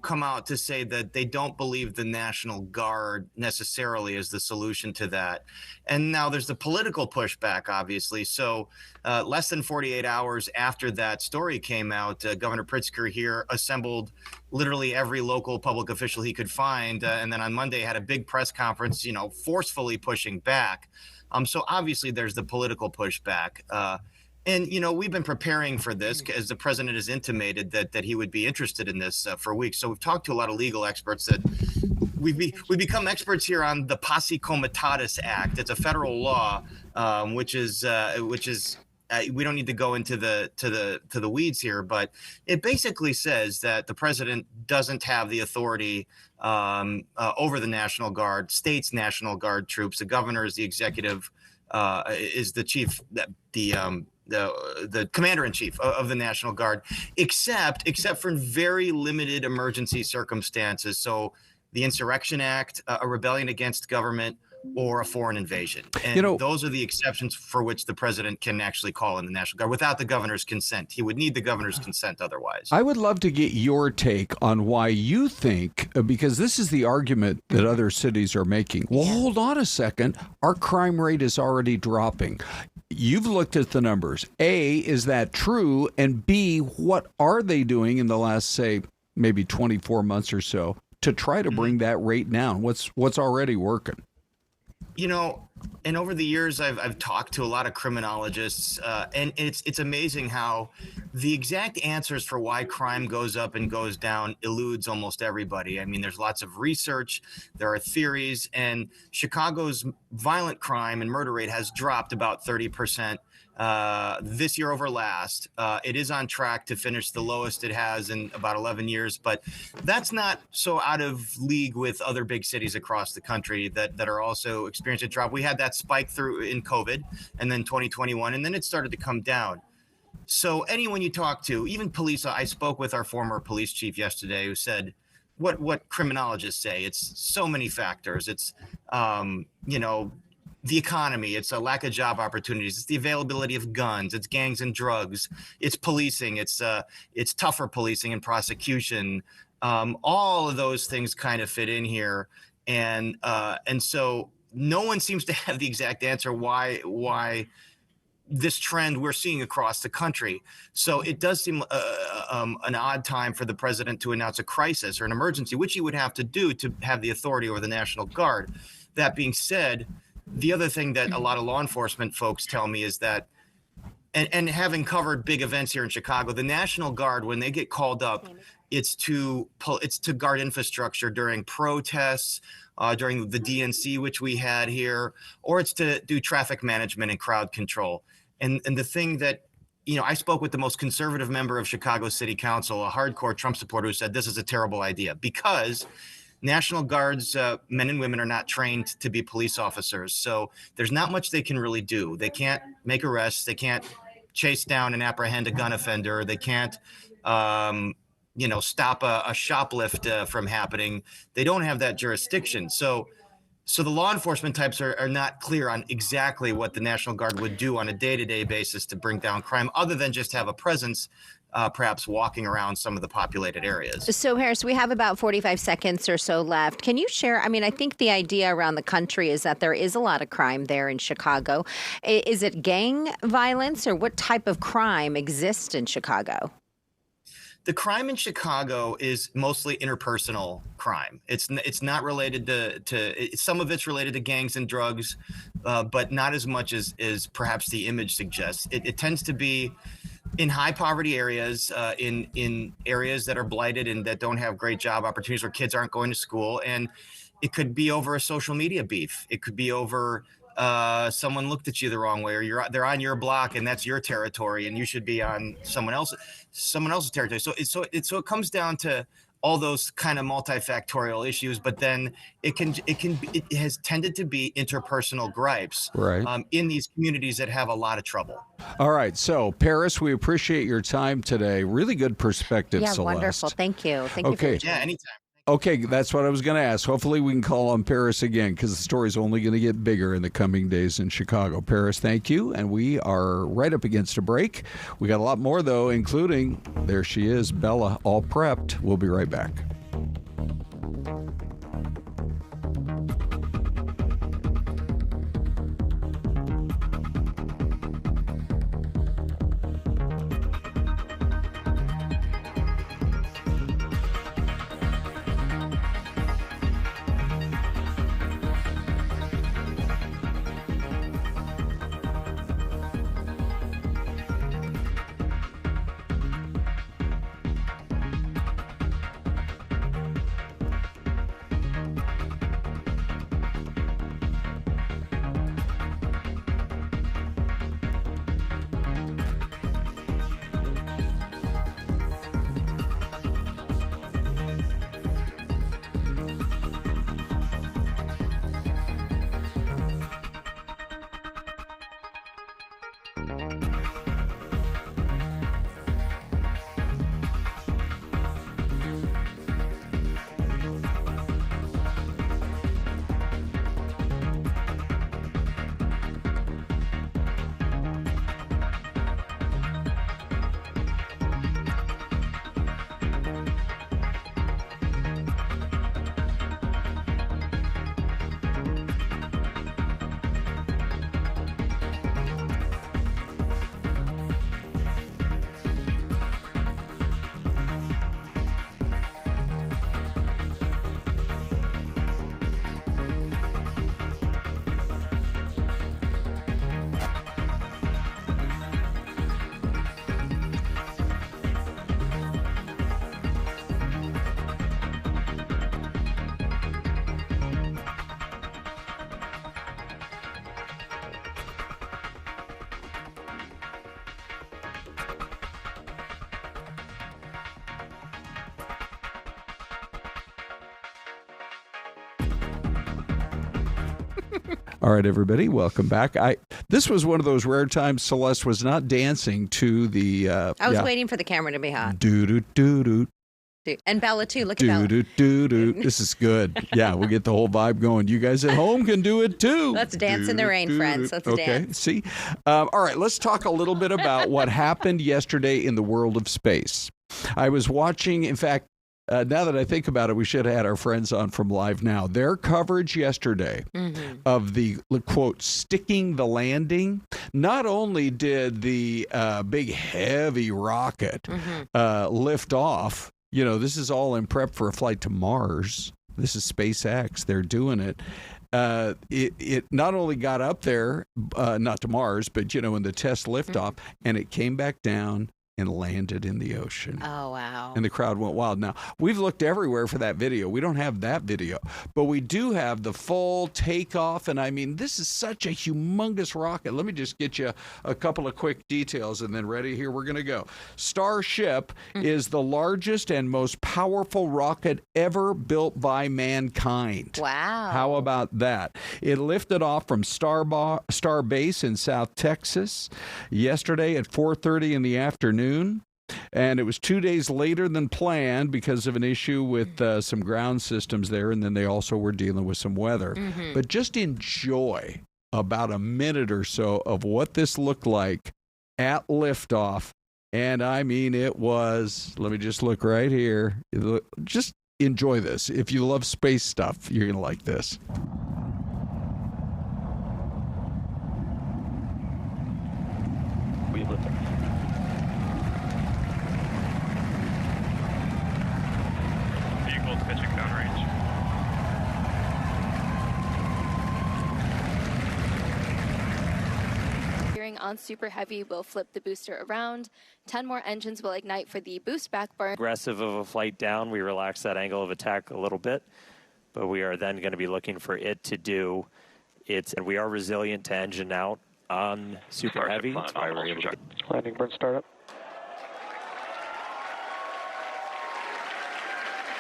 come out to say that they don't believe the National Guard necessarily is the solution to that. And now there's the political pushback, obviously. So less than 48 hours after that story came out, Governor Pritzker here assembled literally every local public official he could find. And then on Monday had a big press conference, forcefully pushing back. So obviously there's the political pushback. And, we've been preparing for this, as the president has intimated that he would be interested in this for weeks. So we've talked to a lot of legal experts that we've become experts here on the Posse Comitatus Act. It's a federal law, which is we don't need to go into the weeds here, but it basically says that the president doesn't have the authority over the National Guard, states' National Guard troops. The governor is the executive, is the chief, the commander-in-chief of the National Guard, except for very limited emergency circumstances. So the Insurrection Act, a rebellion against government, or a foreign invasion. And those are the exceptions for which the president can actually call in the National Guard without the governor's consent. He would need the governor's consent otherwise. I would love to get your take on why you think, because this is the argument that other cities are making. Well, hold on a second. Our crime rate is already dropping. You've looked at the numbers. A, is that true? And B, what are they doing in the last, say, maybe 24 months or so to try to bring that rate down? What's already working? And over the years, I've talked to a lot of criminologists, and it's amazing how the exact answers for why crime goes up and goes down eludes almost everybody. I mean, there's lots of research, there are theories, and Chicago's violent crime and murder rate has dropped about 30%. This year over last. It is on track to finish the lowest it has in about 11 years, but that's not so out of league with other big cities across the country that are also experiencing a drop. We had that spike through in COVID and then 2021, and then it started to come down. So anyone you talk to, even police, I spoke with our former police chief yesterday who said, what criminologists say, it's so many factors. It's, the economy, it's a lack of job opportunities, it's the availability of guns, it's gangs and drugs, it's policing, it's tougher policing and prosecution. All of those things kind of fit in here, and so no one seems to have the exact answer why this trend we're seeing across the country. So it does seem an odd time for the president to announce a crisis or an emergency, which he would have to do to have the authority over the National Guard. That being said, the other thing that a lot of law enforcement folks tell me is that, and having covered big events here in Chicago, the National Guard, when they get called up, it's to guard infrastructure during protests, during the DNC, which we had here, or it's to do traffic management and crowd control. And the thing that, I spoke with the most conservative member of Chicago City Council, a hardcore Trump supporter, who said this is a terrible idea because National Guards, men and women, are not trained to be police officers. So there's not much they can really do. They can't make arrests. They can't chase down and apprehend a gun offender. They can't, stop a shoplift from happening. They don't have that jurisdiction. So the law enforcement types are not clear on exactly what the National Guard would do on a day-to-day basis to bring down crime, other than just have a presence perhaps walking around some of the populated areas. So, Harris, we have about 45 seconds or so left. Can you share? I mean, I think the idea around the country is that there is a lot of crime there in Chicago. Is it gang violence, or what type of crime exists in Chicago? The crime in Chicago is mostly interpersonal crime. It's not related to some of it's related to gangs and drugs, but not as much as perhaps the image suggests. It tends to be in high poverty areas, in areas that are blighted and that don't have great job opportunities, where kids aren't going to school. And it could be over a social media beef. It could be over someone looked at you the wrong way, or they're on your block and that's your territory and you should be on someone else's territory. So it comes down to all those kind of multifactorial issues, but then it has tended to be interpersonal gripes, right, in these communities that have a lot of trouble. All right. So, Paris, we appreciate your time today. Really good perspective, Yeah, Celeste. Wonderful. Thank you. Thank you. Okay. Yeah, anytime. Okay, that's what I was going to ask. Hopefully we can call on Paris again, because the story's only going to get bigger in the coming days in Chicago. Paris, thank you. And we are right up against a break. We got a lot more, though, including, there she is, Bella, all prepped. We'll be right back. All right, everybody, welcome back. This was one of those rare times Celeste was not dancing to the. I was waiting for the camera to be hot. Do do do do. And Bella too. Look at Bella. Do do do. This is good. Yeah, we'll get the whole vibe going. You guys at home can do it too. Let's dance in the rain, friends. Let's dance. See. All right, let's talk a little bit about what happened yesterday in the world of space. I was watching. In fact. Now that I think about it, we should have had our friends on from Live Now. Their coverage yesterday of the, quote, sticking the landing. Not only did the big heavy rocket lift off, you know, this is all in prep for a flight to Mars. This is SpaceX. They're doing it. It not only got up there, not to Mars, but, you know, in the test liftoff, and it came back down and landed in the ocean. Oh, wow. And the crowd went wild. Now, we've looked everywhere for that video. We don't have that video, but we do have the full takeoff. And I mean, this is such a humongous rocket. Let me just get you a couple of quick details and then ready. Here we're going to go. Starship is the largest and most powerful rocket ever built by mankind. Wow. How about that? It lifted off from Star Base in South Texas yesterday at 4:30 in the afternoon. And it was 2 days later than planned because of an issue with some ground systems there. And then they also were dealing with some weather. But just enjoy about a minute or so of what this looked like at liftoff. And I mean, it was, let me just look right here. Just enjoy this. If you love space stuff, you're going to like this. Pitching downrange. Gearing on super heavy will flip the booster around. 10 more engines will ignite for the boost back burn. Aggressive of a flight down, we relax that angle of attack a little bit, but we are then going to be looking for it to do its, and we are resilient to engine out on super heavy. That's why we're able to landing burn startup.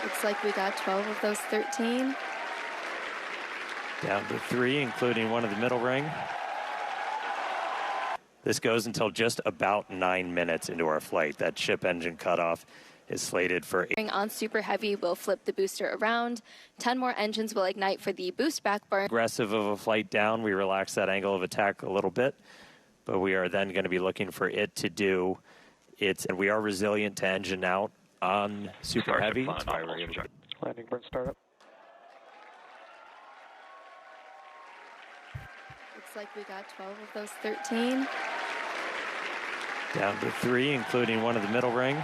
Looks like we got 12 of those 13. down to 3, including one of the middle ring. This goes until just about 9 minutes into our flight. That ship engine cutoff is slated for... On super heavy will flip the booster around. 10 more engines will ignite for the boost back burn. Aggressive of a flight down, we relax that angle of attack a little bit, but we are then going to be looking for it to do its, and we are resilient to engine out on super heavy. That's why we're able to... Landing burn startup. Looks like we got 12 of those 13. Down to 3, including one of the middle ring.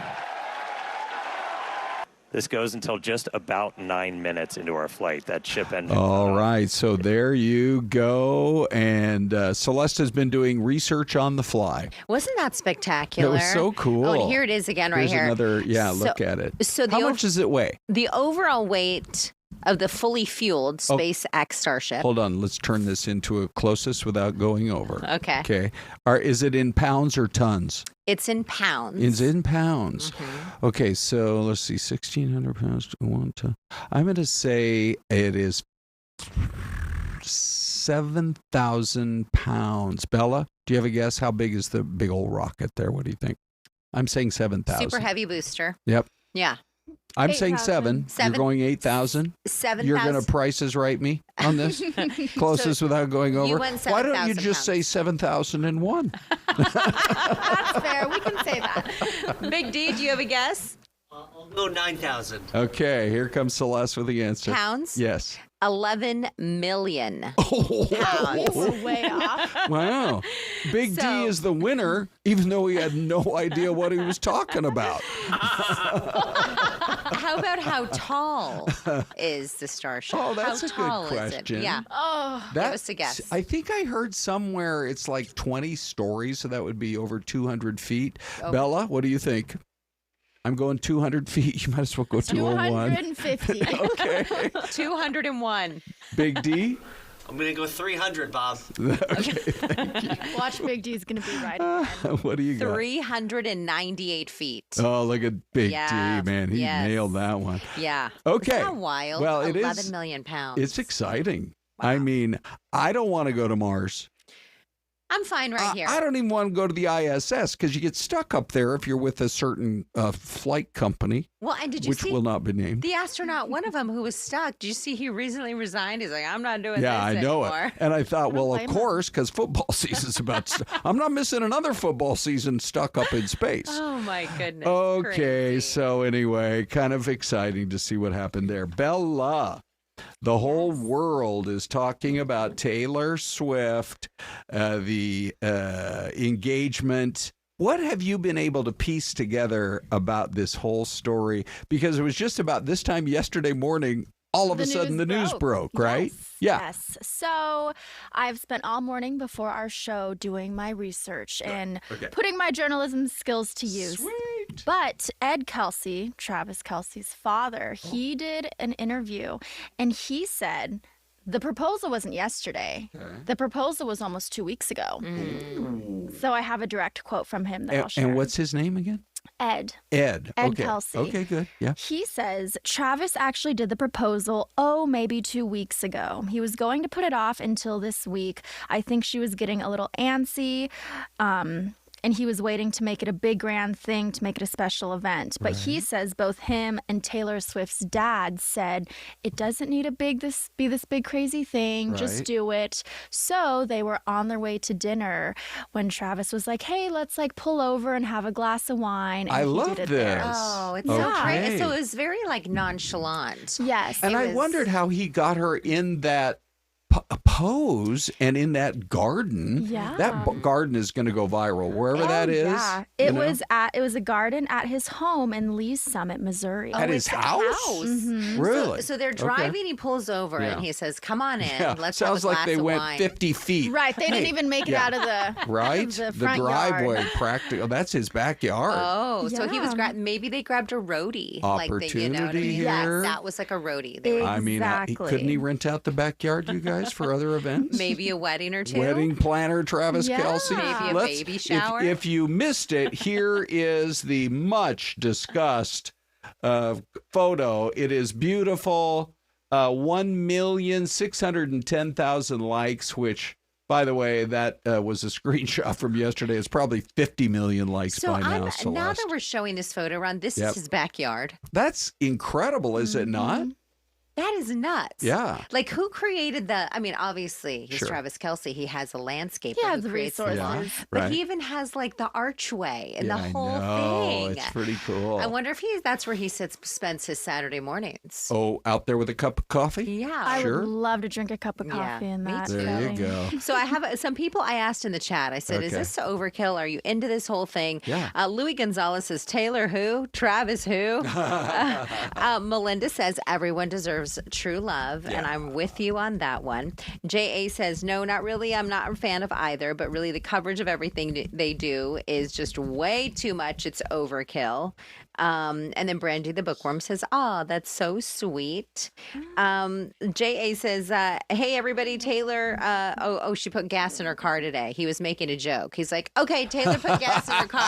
This goes until just about 9 minutes into our flight. That ship engine. All right, so there you go. And Celeste has been doing research on the fly. Wasn't that spectacular? That was so cool. Oh, and here it is again right Here's here. Another, look at it. So how much does it weigh? The overall weight of the fully fueled SpaceX Starship. Hold on, let's turn this into a closest without going over. Okay. Okay. Is it in pounds or tons? It's in pounds. It's in pounds. Mm-hmm. Okay, so let's see, 1,600 pounds to 1 ton. I'm going to say it is 7,000 pounds. Bella, do you have a guess? How big is the big old rocket there? What do you think? I'm saying 7,000. Super heavy booster. Yep. Yeah. I'm saying 7. You're going 8,000. 7,000. You're going to prices right me on this? Closest without going over. You went Why don't you 7,000 just say 7,001? That's fair. We can say that. Big D, do you have a guess? I'll go 9,000. Okay, here comes Celeste with the answer. Pounds? Yes. 11 million pounds. We're way off. Wow. Big D is the winner, even though he had no idea what he was talking about. How about how tall is the Starship? Oh, that's how a tall good is it? question. Yeah. Oh, give us a guess. I think I heard somewhere it's like 20 stories, so that would be over 200 feet. Oh. Bella, what do you think? I'm going 200 feet. You might as well go 201. 250. Okay. 201. Big D? I'm going to go 300, Bob. Okay, thank you. Watch Big D's going to be right. What do you got? 398 feet. Oh, look at Big Yeah, D, man. He yes. nailed that one. Yeah. Okay. Isn't that wild? Well, it 11 is. million pounds. It's exciting. I mean, I don't want to go to Mars. I'm fine right here. I don't even want to go to the ISS because you get stuck up there if you're with a certain flight company. Well, and did you which see will not be named. the astronaut, one of them who was stuck? Did you see he recently resigned? He's like, I'm not doing this I know anymore. it. And I thought, well, of blame him. course, because football season's about to I'm not missing another football season stuck up in space. Oh, my goodness. Okay, Crazy. so anyway, kind of exciting to see what happened there. Bella. The whole world is talking about Taylor Swift, the engagement. What have you been able to piece together about this whole story? Because it was just about this time yesterday morning, all of a sudden the news broke, right? Yes. So I've spent all morning before our show doing my research and putting my journalism skills to use. Sweet. But Ed Kelsey, Travis Kelsey's father, he did an interview and he said the proposal wasn't yesterday. The proposal was almost 2 weeks ago. So I have a direct quote from him that I'll share. And what's his name again? Ed. Ed. Ed Okay. Kelsey. Okay, good. Yeah. He says Travis actually did the proposal, maybe 2 weeks ago. He was going to put it off until this week. I think she was getting a little antsy. And he was waiting to make it a big grand thing, to make it a special event. But he says both him and Taylor Swift's dad said it doesn't need to be this big crazy thing. Just do it. So they were on their way to dinner when Travis was like, "Hey, let's pull over and have a glass of wine." And I he love did it this. there. Oh, it's Okay. so crazy. So it was very nonchalant. Yes. And I wondered how he got her in that pose and in that garden. Yeah. That garden is going to go viral wherever that is. Yeah, it was a garden at his home in Lee's Summit, Missouri. At his house? Mm-hmm. Really? So they're driving, he pulls over and he says, "Come on in, let's Sounds have a like glass they of went wine." 50 feet. Right, they didn't even make it out of the Right? the front driveway, yard. practical. That's his backyard. Oh, so he was Yeah. maybe they grabbed a roadie. Opportunity you know what I mean? here. That was like a roadie. They were I mean, couldn't he rent out the backyard, you guys, for other events? maybe a wedding or two. Wedding planner Travis Yeah. Kelsey. Maybe a baby shower. If you missed it, here is the much discussed photo. It is beautiful. 1,610,000 likes, which, by the way, that was a screenshot from yesterday. It's probably 50 million likes So by now, now Celeste. that we're showing this photo, Ron, this Yep. is his backyard. That's incredible, is it not? That is nuts. Yeah. Like, who created obviously, he's Sure. Travis Kelsey. He has a landscaper. He who has the creates the resources. lawn. Yeah, But right. he even has, the archway and Yeah, the I whole know. thing. It's pretty cool. I wonder if that's where he spends his Saturday mornings. Oh, out there with a cup of coffee? Yeah. I Sure. would love to drink a cup of Yeah, coffee in me that. too. There you setting. go. So I have some people I asked in the chat. I said, "Is Okay. this overkill? Are you into this whole thing?" Yeah. Louis Gonzalez says, "Taylor who? Travis who?" Melinda says, "Everyone deserves true love," and I'm with you on that one. J.A. says, "No, not really. I'm not a fan of either, but really the coverage of everything they do is just way too much. It's overkill." And then Brandy the bookworm says, "Oh, that's so sweet." J.A. says, "Hey, everybody, Taylor." She put gas in her car today. He was making a joke. He's like, "Okay, Taylor put gas in her car.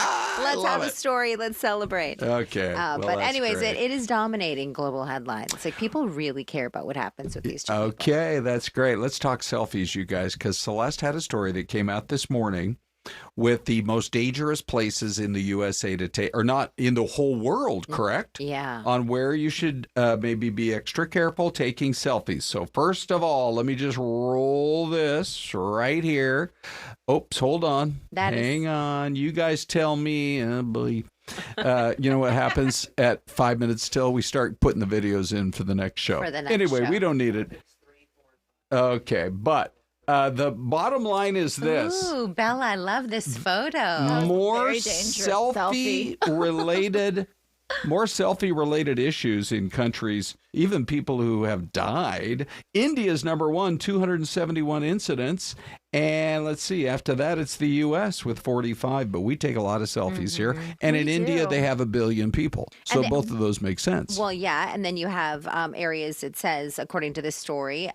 Let's love have a it. story. Let's celebrate." Okay. well, But that's anyways, great. it is dominating global headlines. It's like people really care about what happens with these two people. Okay, that's great. Let's talk selfies, you guys, because Celeste had a story that came out this morning with the most dangerous places in the USA to take, or not in the whole world, correct? Yeah. On where you should maybe be extra careful taking selfies. So first of all, let me just roll this right here. Oops, hold on. Hang on. You guys tell me. You know what happens at 5 minutes till we start putting the videos in for the next show. For the next anyway, show. we don't need it. Okay, but the bottom line is this. Ooh, Bella, I love this photo. More very dangerous selfie-related more selfie-related issues in countries, even people who have died. India's number one, 271 incidents. And let's see, after that, it's the U.S. with 45. But we take a lot of selfies here. And in India, they have 1 billion people. So both of those make sense. Well, yeah. And then you have areas, it says, according to this story,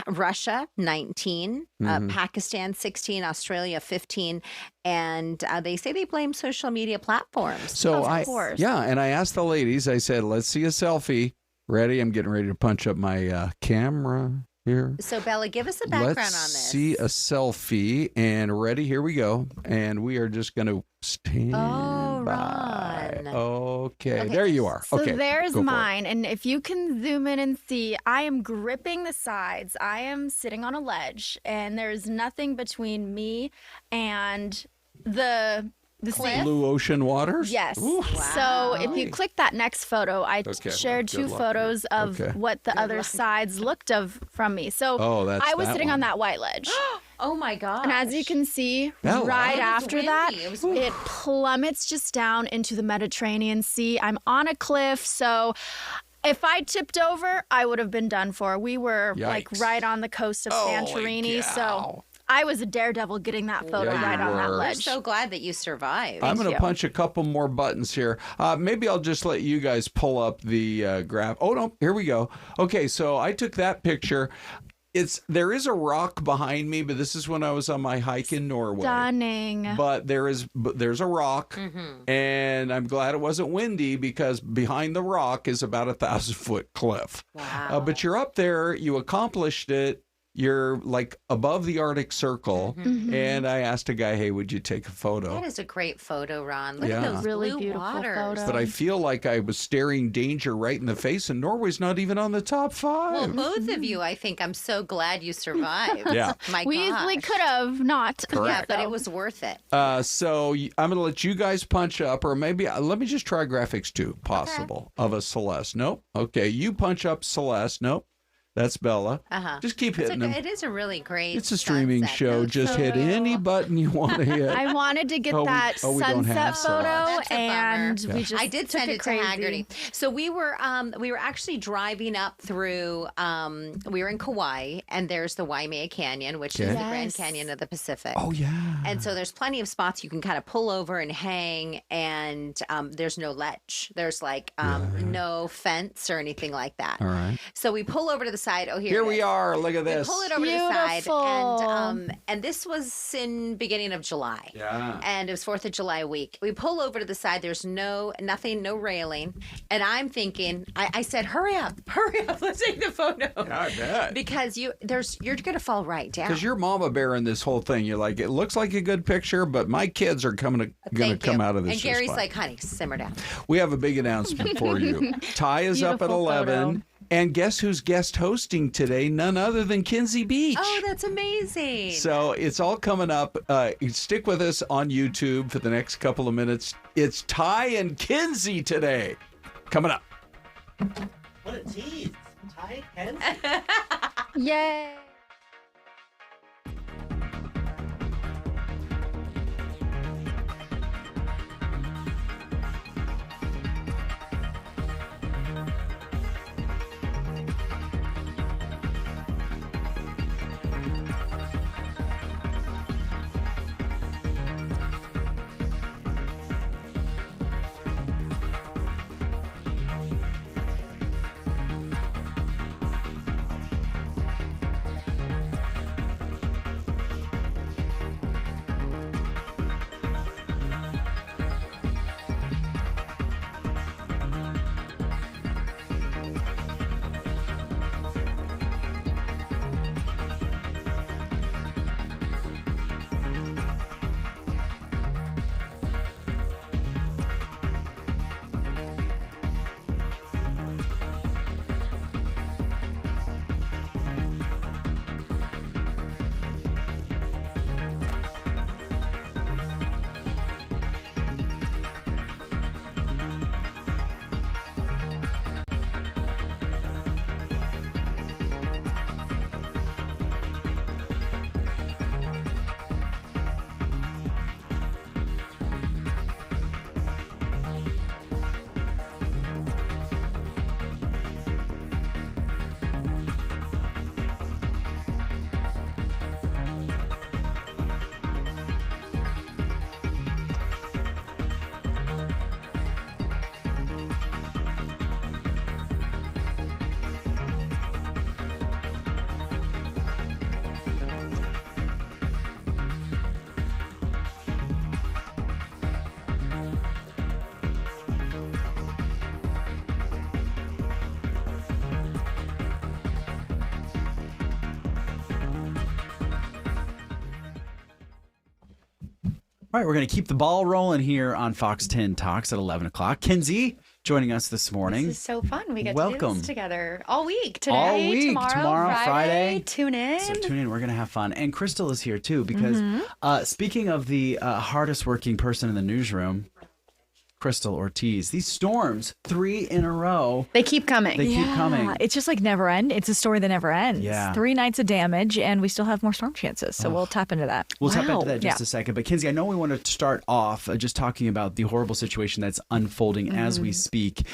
Russia, 19, Pakistan, 16, Australia, 15. And they say they blame social media platforms. So Of course. and I asked the ladies, I said, let's see a selfie. Ready? I'm getting ready to punch up my camera. here. So, Bella, give us a background Let's on this. see a selfie. And ready? Here we go. And we are just going to stand by. Ron. Okay, there you are. So Okay, there's go for it. mine. And if you can zoom in and see, I am gripping the sides. I am sitting on a ledge, and there's nothing between me and the sea. Blue ocean waters? Yes. Ooh. So if you click that next photo, I Okay, shared good two luck. photos of Okay. what the other sides looked of from me. So Oh, that's I was that sitting one. on that white ledge. Oh my gosh. And as you can see, Bella. right It was after that, windy. It was it plummets just down into the Mediterranean Sea. I'm on a cliff, so if I tipped over, I would have been done for. We were like Yikes. right on the coast of Holy Santorini, cow. so I was a daredevil getting that photo Yeah, right you on that were. We're ledge. so glad that you survived. I'm going to you. punch a couple more buttons here. Maybe I'll just let you guys pull up the graph. Oh, no, here we go. Okay, so I took that picture. There is a rock behind me, but this is when I was on my hike in Norway. Stunning. But there's a rock, Mm-hmm. and I'm glad it wasn't windy because behind the rock is about 1,000-foot cliff. Wow. But you're up there, you accomplished it. You're like above the Arctic Circle, Mm-hmm. and I asked a guy, "Hey, would you take a photo?" That is a great photo, Ron. Look Yeah. at those Really blue beautiful waters. photo. But I feel like I was staring danger right in the face, and Norway's not even on the top 5. Well, both of you, I think I'm so glad you survived. Yeah. My We easily gosh. could have not. Yeah, but it was worth it. So I'm going to let you guys punch up, or maybe let me just try graphics too, possible, of a Celeste. Nope. Okay, you punch up Celeste. Nope. That's Bella. Uh-huh. Just keep hitting them. It is a really great. It's a streaming sunset, show. though. Just hit any button you want to hit. I wanted to get Oh, we- that oh, we don't have sunset Celeste. photo, That's a and bummer. we just I did took send it to crazy. Haggerty. So we were actually driving up through. We were in Kauai, and there's the Waimea Canyon, which is Okay. the Grand Yes. Canyon of the Pacific. Oh, yeah. And so there's plenty of spots you can kind of pull over and hang, and there's no ledge. There's like no fence or anything like that. All right. So we pull over to the side. Oh, Here it we is. are. Look at We this. pull it over to the side, Beautiful. and this was in beginning of July. Yeah. And it was 4th of July week. We pull over to the side. There's nothing, no railing. And I'm thinking, I said, hurry up, let's take the photo. Yeah, I bet. Because you're gonna fall right down. Because you're mama bear in this whole thing. You're like, it looks like a good picture, but my kids are going to Thank come you. out of this. And just Gary's fine. like, honey, simmer down. We have a big announcement for you. Ty is up at Beautiful 11. photo. And guess who's guest hosting today? None other than Kenzie Beach. Oh, that's amazing. So it's all coming up. Stick with us on YouTube for the next couple of minutes. It's Ty and Kenzie today. Coming up. What a tease. Ty Kenzie. Yay. All right, we're going to keep the ball rolling here on Fox 10 Talks at 11 o'clock. Kenzie joining us this morning. This is so fun. We get to do Welcome. this together all week. Today, All week. tomorrow, Friday. Tune in. So tune in. We're going to have fun. And Krystal is here, too, because speaking of the hardest working person in the newsroom, Krystal Ortiz, these storms, 3 in a row. They keep coming. They keep coming. It's just like never end. It's a story that never ends. Yeah. 3 nights of damage, and we still have more storm chances. So we'll tap into that. We'll tap into that in just Yeah. a second. But Kenzie, I know we want to start off just talking about the horrible situation that's unfolding as we speak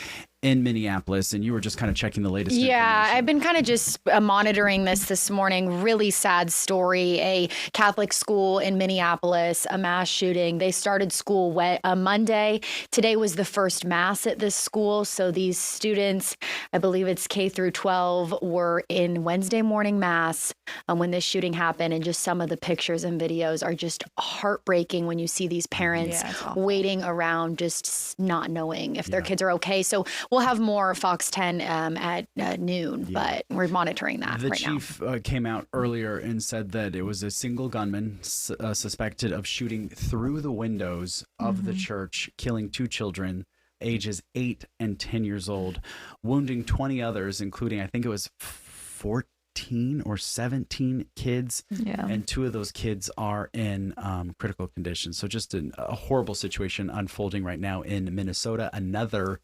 in Minneapolis, and you were just kind of checking the latest Yeah, I've been kind of just monitoring this morning. Really sad story. A Catholic school in Minneapolis, a mass shooting. They started school Monday. Today was the first mass at this school. So these students, I believe it's K through 12, were in Wednesday morning mass when this shooting happened. And just some of the pictures and videos are just heartbreaking when you see these parents waiting around, just not knowing if their kids are okay. So we'll have more Fox 10 at noon, but we're monitoring that The right now. chief came out earlier and said that it was a single gunman suspected of shooting through the windows of the church, killing 2 children, ages 8 and 10 years old, wounding 20 others, including, I think it was 14 or 17 kids. Yeah. And 2 of those kids are in critical condition. So just a horrible situation unfolding right now in Minnesota. Another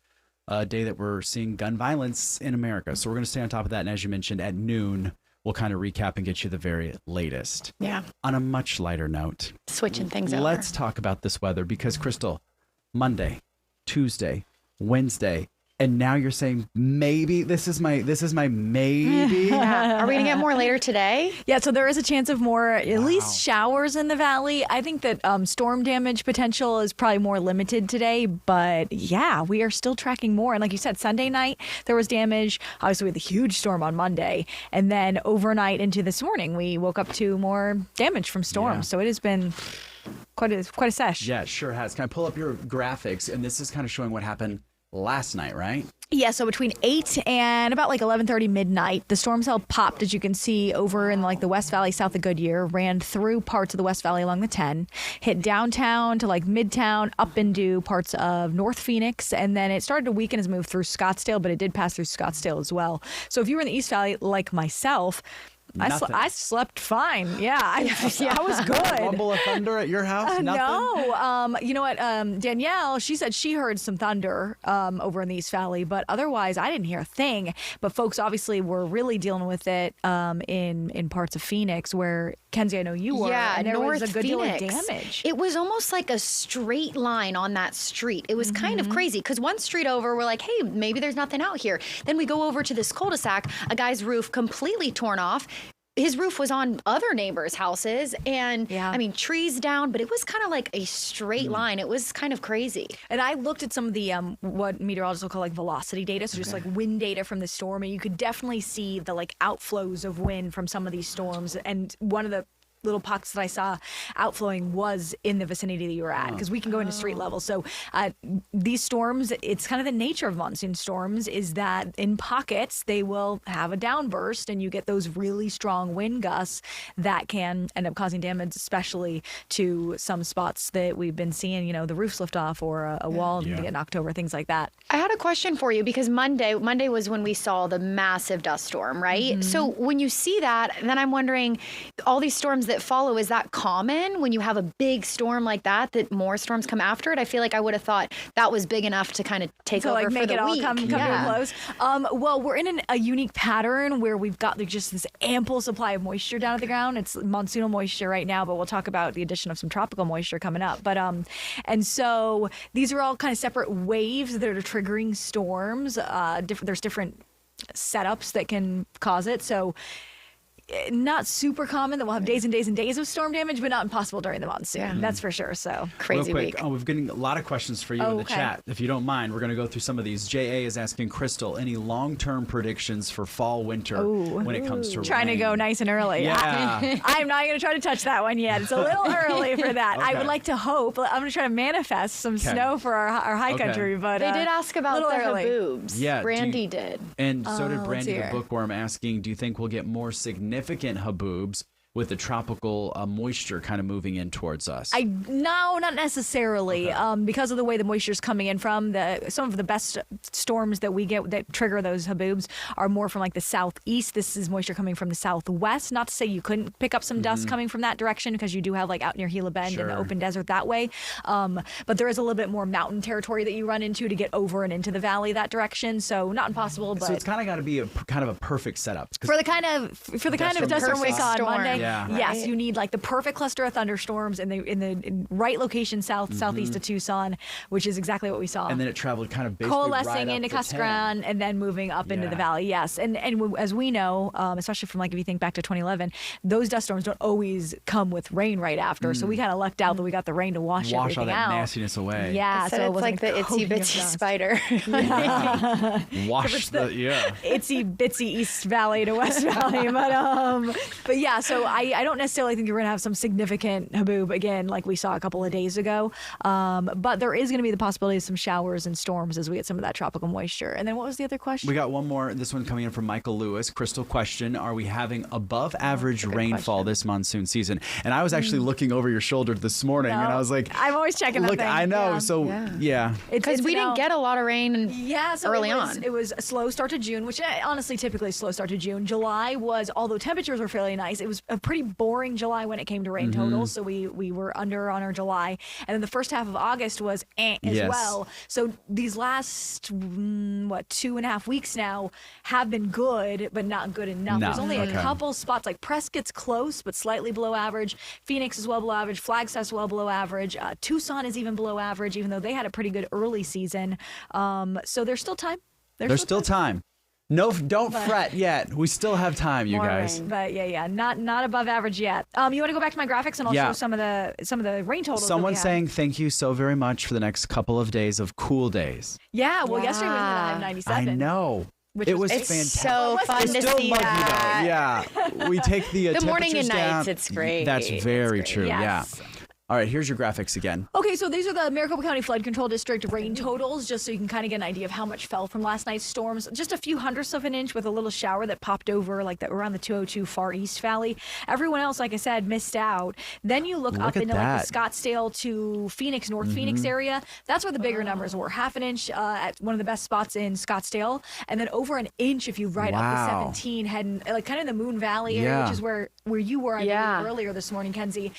day that we're seeing gun violence in America. So we're going to stay on top of that. And as you mentioned, at noon, we'll kind of recap and get you the very latest. Yeah. On a much lighter note, Switching things over. let's talk about this weather because, Krystal, Monday, Tuesday, Wednesday, and now you're saying maybe this is my maybe. Yeah. Are we going to get more later today? Yeah, so there is a chance of more, at least showers in the valley. I think that storm damage potential is probably more limited today, but yeah, we are still tracking more. And like you said, Sunday night, there was damage. Obviously, we had the huge storm on Monday. And then overnight into this morning, we woke up to more damage from storms. Yeah. So it has been quite a sesh. Yeah, it sure has. Can I pull up your graphics? And this is kind of showing what happened last night, right? Yeah, so between 8 and about like 11:30 midnight, the storm cell popped, as you can see, over in like the West Valley south of Goodyear, ran through parts of the West Valley along the 10, hit downtown to like Midtown, up into parts of North Phoenix, and then it started to weaken as it moved through Scottsdale, but it did pass through Scottsdale as well. So if you were in the East Valley like myself, I slept fine. Yeah, I was good. Rumble of thunder at your house? Nothing? No. You know what? Danielle, she said she heard some thunder over in the East Valley, but otherwise I didn't hear a thing. But folks obviously were really dealing with it in parts of Phoenix where, Kenzie, I know you were. Yeah, and there North was a good Phoenix. deal of damage. It was almost like a straight line on that street. It was kind of crazy because one street over, we're like, hey, maybe there's nothing out here. Then we go over to this cul-de-sac, a guy's roof completely torn off. His roof was on other neighbors' houses, and I mean, trees down, but it was kind of like a straight line. It was kind of crazy. And I looked at some of the what meteorologists will call like velocity data, so just like wind data from the storm, and you could definitely see the like outflows of wind from some of these storms. And one of the little pockets that I saw outflowing was in the vicinity that you were at, because we can go into street level. So these storms, it's kind of the nature of monsoon storms is that in pockets they will have a downburst and you get those really strong wind gusts that can end up causing damage, especially to some spots that we've been seeing, you know, the roofs lift off or a wall get knocked over, things like that. I had a question for you because Monday was when we saw the massive dust storm, right? So when you see that, then I'm wondering, all these storms that follow, is that common when you have a big storm like that more storms come after it? I feel like I would have thought that was big enough to kind of take over like for make the it all week. come to a close. Well, we're in a unique pattern where we've got just this ample supply of moisture down at the ground. It's monsoonal moisture right now, but we'll talk about the addition of some tropical moisture coming up. But and so these are all kind of separate waves that are triggering storms. There's different setups that can cause it. So not super common that we'll have days and days and days of storm damage, but not impossible during the monsoon. That's for sure. So crazy Real quick, week. we've getting a lot of questions for you in the chat. If you don't mind, we're going to go through some of these. J.A. is asking Krystal, any long-term predictions for fall, winter when it comes to trying rain? to go nice and early. Yeah. I'm not going to try to touch that one yet. It's a little early for that. I would like to hope. I'm going to try to manifest some snow for our high country, but they did ask about their early. haboobs. Yeah, Brandy did. And so did let's Brandy hear. the bookworm asking, do you think we'll get more significant haboobs with the tropical moisture kind of moving in towards us. No, not necessarily. Because of the way the moisture is coming in from some of the best storms that we get that trigger those haboobs are more from like the southeast. This is moisture coming from the southwest. Not to say you couldn't pick up some dust coming from that direction, because you do have like out near Gila Bend and the open desert that way. But there is a little bit more mountain territory that you run into to get over and into the valley that direction. So not impossible, but so it's kind of got to be kind of a perfect setup for the kind of dust storm we saw on Monday. Yeah. Yes, you need like the perfect cluster of thunderstorms in the right location southeast of Tucson, which is exactly what we saw. And then it traveled kind of basically coalescing right into up the Cascaran and then moving up into the valley. Yes, and as we know, especially from like if you think back to 2011, those dust storms don't always come with rain right after. So we kind of lucked out that we got the rain to wash everything all that out. nastiness away. Yeah, so it it's like the itsy bitsy spider. Wash the itsy bitsy East Valley to West Valley, but yeah. So I don't necessarily think you're going to have some significant haboob again like we saw a couple of days ago. But there is going to be the possibility of some showers and storms as we get some of that tropical moisture. And then what was the other question? We got one more. This one coming in from Michael Lewis. Crystal question: are we having above average rainfall this monsoon season? And I was actually looking over your shoulder this morning, and I was like, I'm always checking. Look, that thing. I know. Yeah. So yeah, because we didn't get a lot of rain. Early on. It was a slow start to June, which honestly typically a slow start to June. July was, although temperatures were fairly nice, it was a pretty boring July when it came to rain totals. So we were under on our July, and then the first half of August was as well. So these last 2.5 weeks now have been good, but not good enough. There's only a couple spots, like Prescott's close but slightly below average. Phoenix is well below average. Flagstaff's well below average. Tucson is even below average, even though they had a pretty good early season. So there's still time. There's still time. No, don't fret yet. We still have time, you guys. Rain. But not above average yet. You want to go back to my graphics and I'll show some of the rain totals. Someone's saying thank you so very much for the next couple of days of cool days. Yeah, well, yesterday we ended at 97. I know. It was fantastic. So fun to see that. Yeah, we take the morning and down. nights. It's great. That's very true. Yes. Yeah. All right, here's your graphics again. Okay, so these are the Maricopa County Flood Control District rain totals, just so you can kind of get an idea of how much fell from last night's storms. Just a few hundredths of an inch with a little shower that popped over around the 202 Far East Valley. Everyone else, like I said, missed out. Then you look up into like the Scottsdale to Phoenix, North Phoenix area. That's where the bigger numbers were. Half an inch at one of the best spots in Scottsdale, and then over an inch if you ride up to 17, heading like kind of the Moon Valley area, which is where you were I believe, earlier this morning, Kenzie.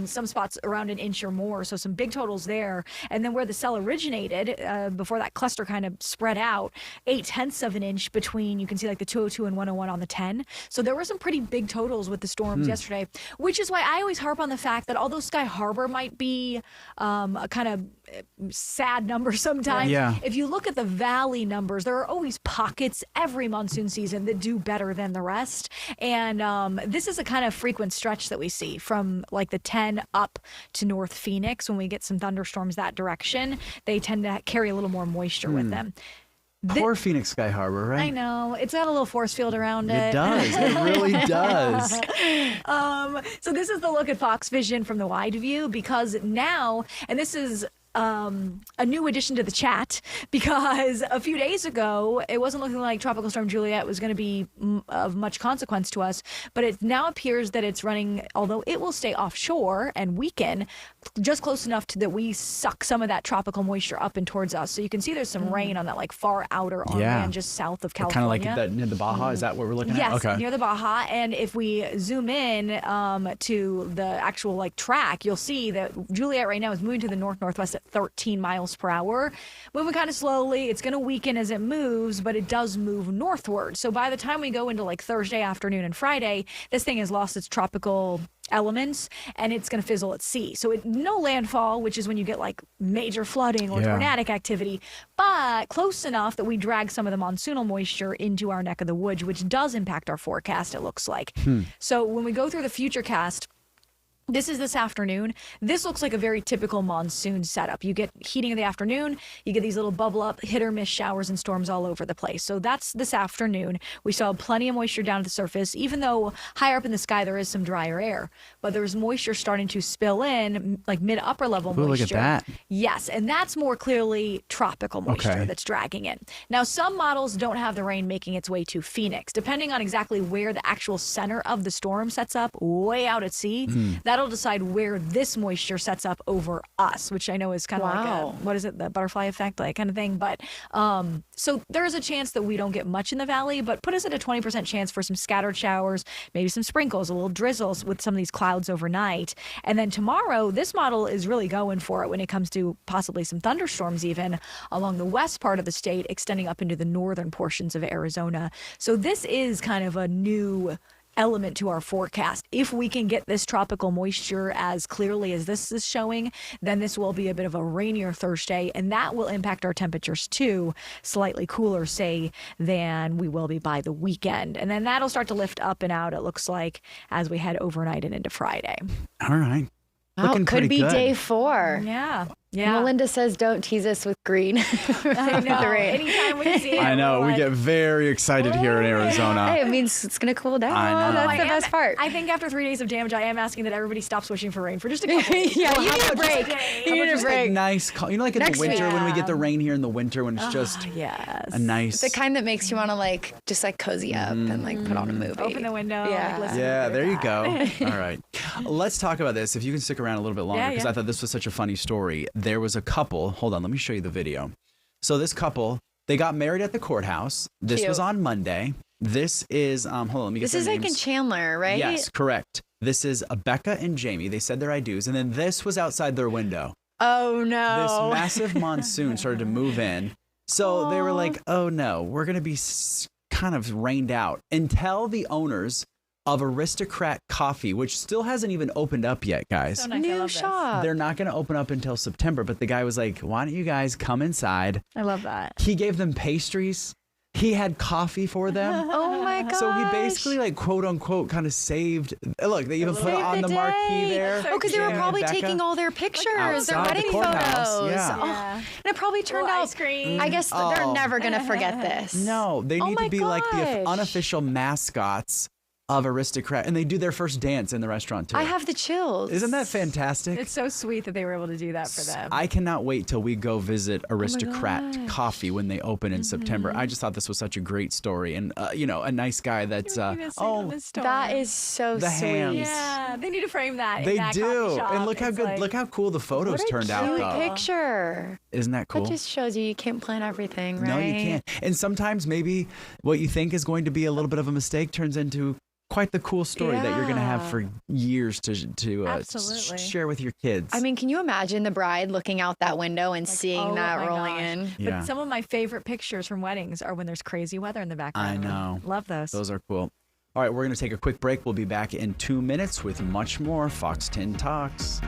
Some spots around an inch or more. So some big totals there. And then where the cell originated, before that cluster kind of spread out, 0.8 of an inch between, you can see like the 202 and 101 on the 10. So there were some pretty big totals with the storms yesterday, which is why I always harp on the fact that although Sky Harbor might be a kind of sad number sometimes, if you look at the valley numbers, there are always pockets every monsoon season that do better than the rest. And this is a kind of frequent stretch that we see from like the 10 up to North Phoenix. When we get some thunderstorms that direction, they tend to carry a little more moisture with them. Poor Phoenix Sky Harbor, right? I know. It's got a little force field around it. It does. It really does. So this is the look at Fox Vision from the wide view, because now, and this is a new addition to the chat, because a few days ago it wasn't looking like Tropical Storm Juliet was going to be of much consequence to us, but it now appears that it's running, although it will stay offshore and weaken, just close enough to that we suck some of that tropical moisture up and towards us. So you can see there's some rain on that like far outer land just south of California. Kind of like that near the Baja. Is that what we're looking at? Yes, near the Baja. And if we zoom in to the actual like track, you'll see that Juliet right now is moving to the north-northwest at 13 miles per hour, moving kind of slowly. It's going to weaken as it moves, but it does move northward. So by the time we go into like Thursday afternoon and Friday, this thing has lost its tropical elements and it's going to fizzle at sea. So no landfall, which is when you get like major flooding or tornadic activity, but close enough that we drag some of the monsoonal moisture into our neck of the woods, which does impact our forecast, it looks like. So when we go through the future cast, This is this afternoon. This looks like a very typical monsoon setup. You get heating in the afternoon. You get these little bubble up, hit or miss showers and storms all over the place. So that's this afternoon. We saw plenty of moisture down at the surface, even though higher up in the sky there is some drier air. But there's moisture starting to spill in, like mid-upper level moisture. Look at that. Yes, and that's more clearly tropical moisture Okay. that's dragging in. Now, some models don't have the rain making its way to Phoenix. Depending on exactly where the actual center of the storm sets up, way out at sea, that'll decide where this moisture sets up over us, which I know is kind of like a, what is it, the butterfly effect, like kind of thing. But so there is a chance that we don't get much in the valley, but put us at a 20% chance for some scattered showers, maybe some sprinkles, a little drizzles with some of these clouds overnight. And then tomorrow, this model is really going for it when it comes to possibly some thunderstorms even along the west part of the state, extending up into the northern portions of Arizona. So this is kind of a new element to our forecast. If we can get this tropical moisture as clearly as this is showing, then this will be a bit of a rainier Thursday, and that will impact our temperatures too, slightly cooler, say, than we will be by the weekend. And then that'll start to lift up and out, it looks like, as we head overnight and into Friday. All right. Oh, Looking could pretty be good. day 4. Yeah. Yeah. Melinda says, don't tease us with green. I know. Anytime we see it, I know. we're We like, get very excited here in Arizona. Hey, it means it's going to cool down. I know. That's the best part. I think after 3 days of damage, I am asking that everybody stops wishing for rain for just a couple days. Yeah, Well, you how need a about just- break. How You about need a just, like, break. nice, you know, like in Next the winter week. when we get the rain here in the winter when it's just yes. a nice. The kind that makes you want to like just like cozy up and like put on a movie. Open the window. Yeah. Like, listen Yeah, to there you that. go. All right. Let's talk about this. If you can stick around a little bit longer, Yeah, because yeah. I thought this was such a funny story. There was a couple. Hold on, let me show you the video. So this couple, they got married at the courthouse. This was Cute. on Monday. This is, hold on, let me get This their is like in names. Chandler, right? Yes, correct. This is Becca and Jamie. They said their I do's, and then this was outside their window. Oh no. This massive monsoon started to move in. So they were like, oh no, we're going to be kind of rained out until the owners of Aristocrat Coffee, which still hasn't even opened up yet, guys. So nice. I New love this. shop. They're not going to open up until September, but the guy was like, why don't you guys come inside? I love that. He gave them pastries. He had coffee for them. Oh my god. So he basically, like, quote unquote, kind of saved. Look, they even put it Saved on the marquee there. Oh, because they were Jamie and probably Becca. taking all their pictures, their outside the wedding courthouse, photos. yeah. Oh, and it probably turned Little out. ice cream. I guess they're Oh. never gonna forget this. No, they Oh need my to be like the gosh. unofficial mascots of Aristocrat, and they do their first dance in the restaurant too. I have the chills. Isn't that fantastic? It's so sweet that they were able to do that for them. I cannot wait till we go visit Aristocrat gosh. Coffee when they open in September. I just thought this was such a great story, and you know, a nice guy that's That is so the sweet. hams. Yeah, they need to frame that. They in that do, coffee shop. and look how It's good, like- look how cool the photos What a turned out. cute Though, picture. isn't that cool? That just shows you can't plan everything, right? No, you can't. And sometimes maybe what you think is going to be a little bit of a mistake turns into quite the cool story that you're going to have Yeah. for years to Absolutely. share with your kids. I mean, can you imagine the bride looking out that window and seeing oh that my rolling gosh. in? But Yeah. some of my favorite pictures from weddings are when there's crazy weather in the background. I know. Love those. Those are cool. All right, we're going to take a quick break. We'll be back in 2 minutes with much more Fox 10 Talks.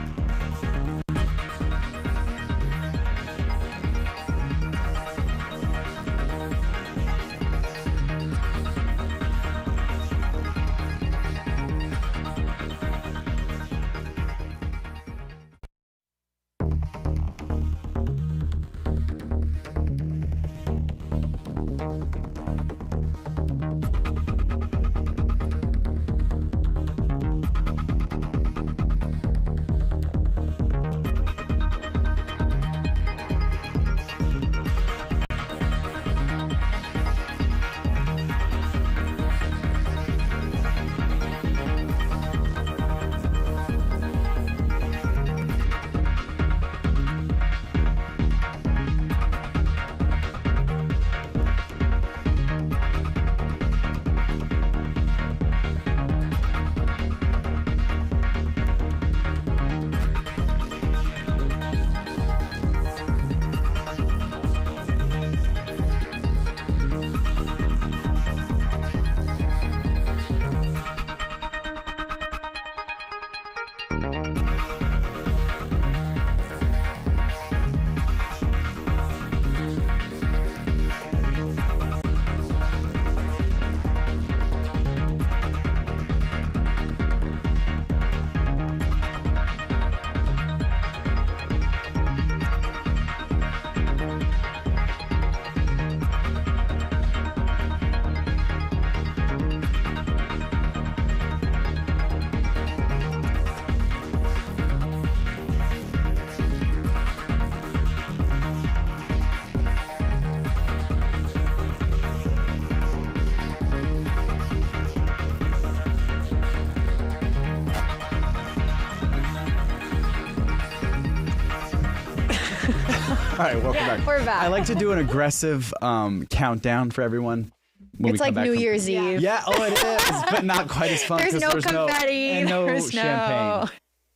right, welcome back. We're back. I like to do an aggressive countdown for everyone. It's like New Year's Eve. Yeah, it is, but not quite as fun. There's no confetti. And no There's champagne.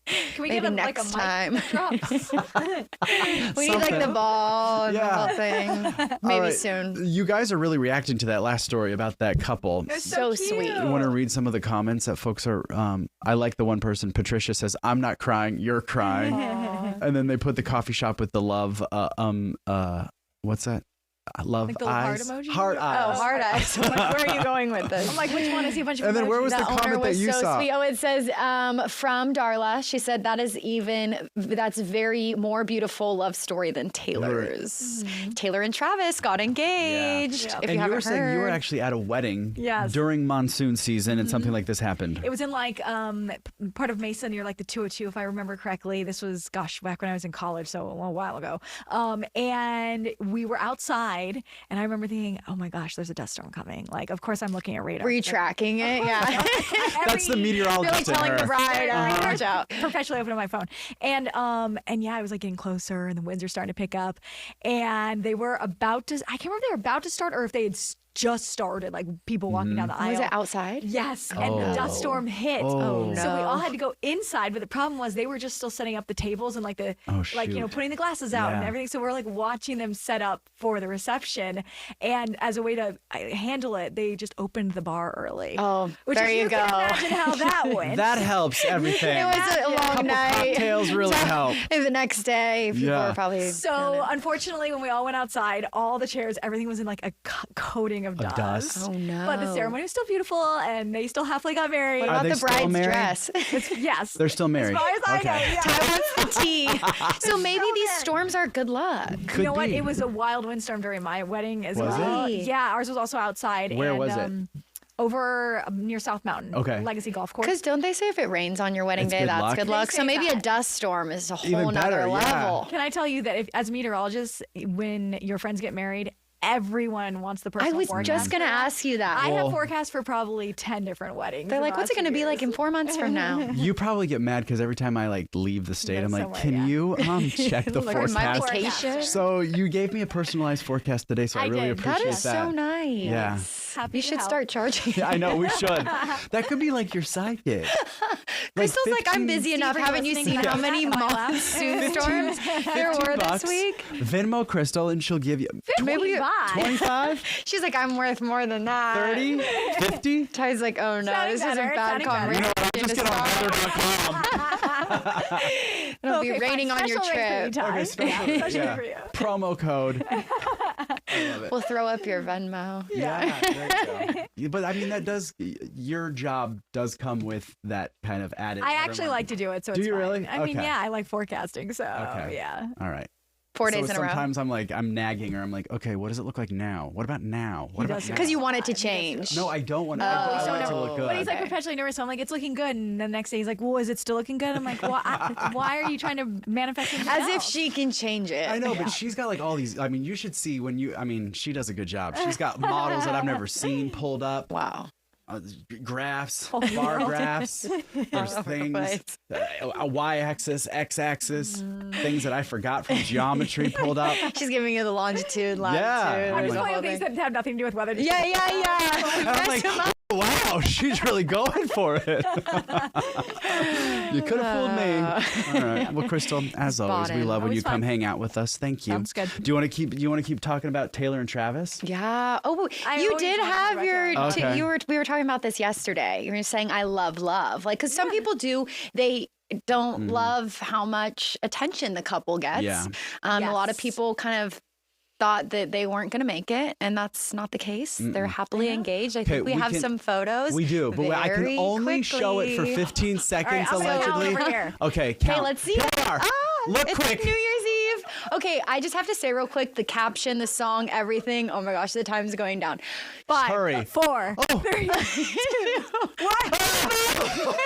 Can we Maybe get next like a time. mic drop? We need like the ball and the whole thing. Maybe right. soon. You guys are really reacting to that last story about that couple. They're so sweet. You want to read some of the comments that folks are. I like the one person. Patricia says, "I'm not crying. You're crying," and then they put the coffee shop with the love. What's that? I love like the eyes. Heart emoji? Heart eyes. Oh, heart eyes. I'm like, where are you going with this? I'm like, which one? I see a bunch of And then where was the the owner comment that was you so saw? sweet. Oh, it says from Darla. She said that's very more beautiful love story than Taylor's. Taylor and Travis got engaged. Yeah. If And you you were haven't saying heard. you were actually at a wedding Yes. during monsoon season, and something like this happened. It was in like part of Mesa near like the 202, if I remember correctly. This was, back when I was in college, so a while ago. And we were outside, and I remember thinking, oh my gosh, there's a dust storm coming. Like, of course I'm looking at radar. Were you tracking it? Yeah. That's the meteorologist in telling her. the bride, watch out. Perpetually open my phone. And yeah, I was like getting closer, and the winds are starting to pick up. And they were about to, I can't remember if they were about to start or if they had just started, like people walking down the aisle. Was it outside? Yes, and the dust storm hit. Oh, So we no. all had to go inside, but the problem was they were just still setting up the tables and like putting the glasses out and Yeah. everything. So we're like watching them set up for the reception, and as a way to handle it, they just opened the bar early. Oh, which there if you can go. imagine how that went. That helps everything. It was a long couple night. cocktails really help. And the next day, people Yeah. were probably. So unfortunately, when we all went outside, all the chairs, everything was in like a coating of dust. Oh no! But the ceremony was still beautiful, and they still happily got married. What Are about they the still bride's married? dress? Yes. They're still married. As far as I know, Okay. yeah. What's the tea? So maybe these storms are good luck. Could You know what? be. It was a wild windstorm during my wedding as Was well. it? Yeah, ours was also outside. Where and, was it? Over near South Mountain. Okay. Legacy Golf Course. Because don't they say if it rains on your wedding It's day, good that's luck. good They luck? So say maybe a that. dust storm is a whole Even nother better, yeah. level. Can I tell you that as meteorologists, when your friends get married, everyone wants the personal I was forecast. just going to ask you that. I have forecasts for probably 10 different weddings. They're in the like, what's it last going to few be like years. in 4 months from now? You probably get mad because every time I like leave the state, I'm like, somewhere, can yeah. you check the Look at my forecast? vacation. So you gave me a personalized forecast today, so I really did. appreciate That is so nice. Yeah. Happy You to should help. start charging. Yeah, I know we should. That could be like your side gig. Crystal's like, I'm 15 busy enough. are you Haven't you listening seen to how that? many Am I allowed? monsoon storms there were $15 this week? Venmo Crystal, and she'll give you Maybe you- 25, She's like, I'm worth more than that. 30, 50. Ty's like, oh no, Sounding this is a better, bad sounding better. conversation. Just get on weather.com. It'll be Okay, raining fine. on your Special rate trip. for you, Ty. special Yeah, rate, special yeah. rate for you. Promo code. We'll throw up your Venmo. Yeah, there you go. Yeah, but I mean, that does, your job does come with that kind of added. I actually like to do it, so Do it's you fine. really? I mean, Okay. yeah, I like forecasting, so Okay. yeah. All right. 4 days in a row. Sometimes I'm nagging her. I'm like, okay, what does it look like now? What about now? What about now? Because you want it to change. No, I don't want. Oh. I want it to look good. But he's like perpetually nervous. So I'm like, it's looking good. And the next day he's like, well, is it still looking good? I'm like, why are you trying to manifest it? As if she can change it. I know, but she's got like all these. I mean, you should see when you. I mean, she does a good job. She's got models that I've never seen pulled up. Wow. Graphs, bar graphs. There's things. A y-axis, x-axis. Things that I forgot from geometry pulled up. She's giving you the longitude, latitude. Yeah. I'm I'm just like- playing things that have nothing to do with weather. Yeah. And I'm like, oh, wow, she's really going for it. You could have fooled me. All right. Well, Crystal, as always, we love when Always you come fun. hang out with us. Thank you. Sounds good. Do you want to keep talking about Taylor and Travis? Yeah. Oh, I you always did wanted to have talk your. about Taylor. We were talking about this yesterday. You were saying I love, like, because some people do. They don't love how much attention the couple gets. Yeah. A lot of Yes. people kind of thought that they weren't going to make it, and that's not the case. They're happily engaged. I Okay, think we have can- some photos. We do, but I can very only show it for quickly. 15 seconds I'm gonna count allegedly. over here. Okay, count. Okay, let's see. Here we are. Look It's quick. New Year's Eve. Okay, I just have to say real quick, the caption, the song, everything. Oh my gosh, the time's going down. 5, Hurry. 4, Oh. 3, 2, 1.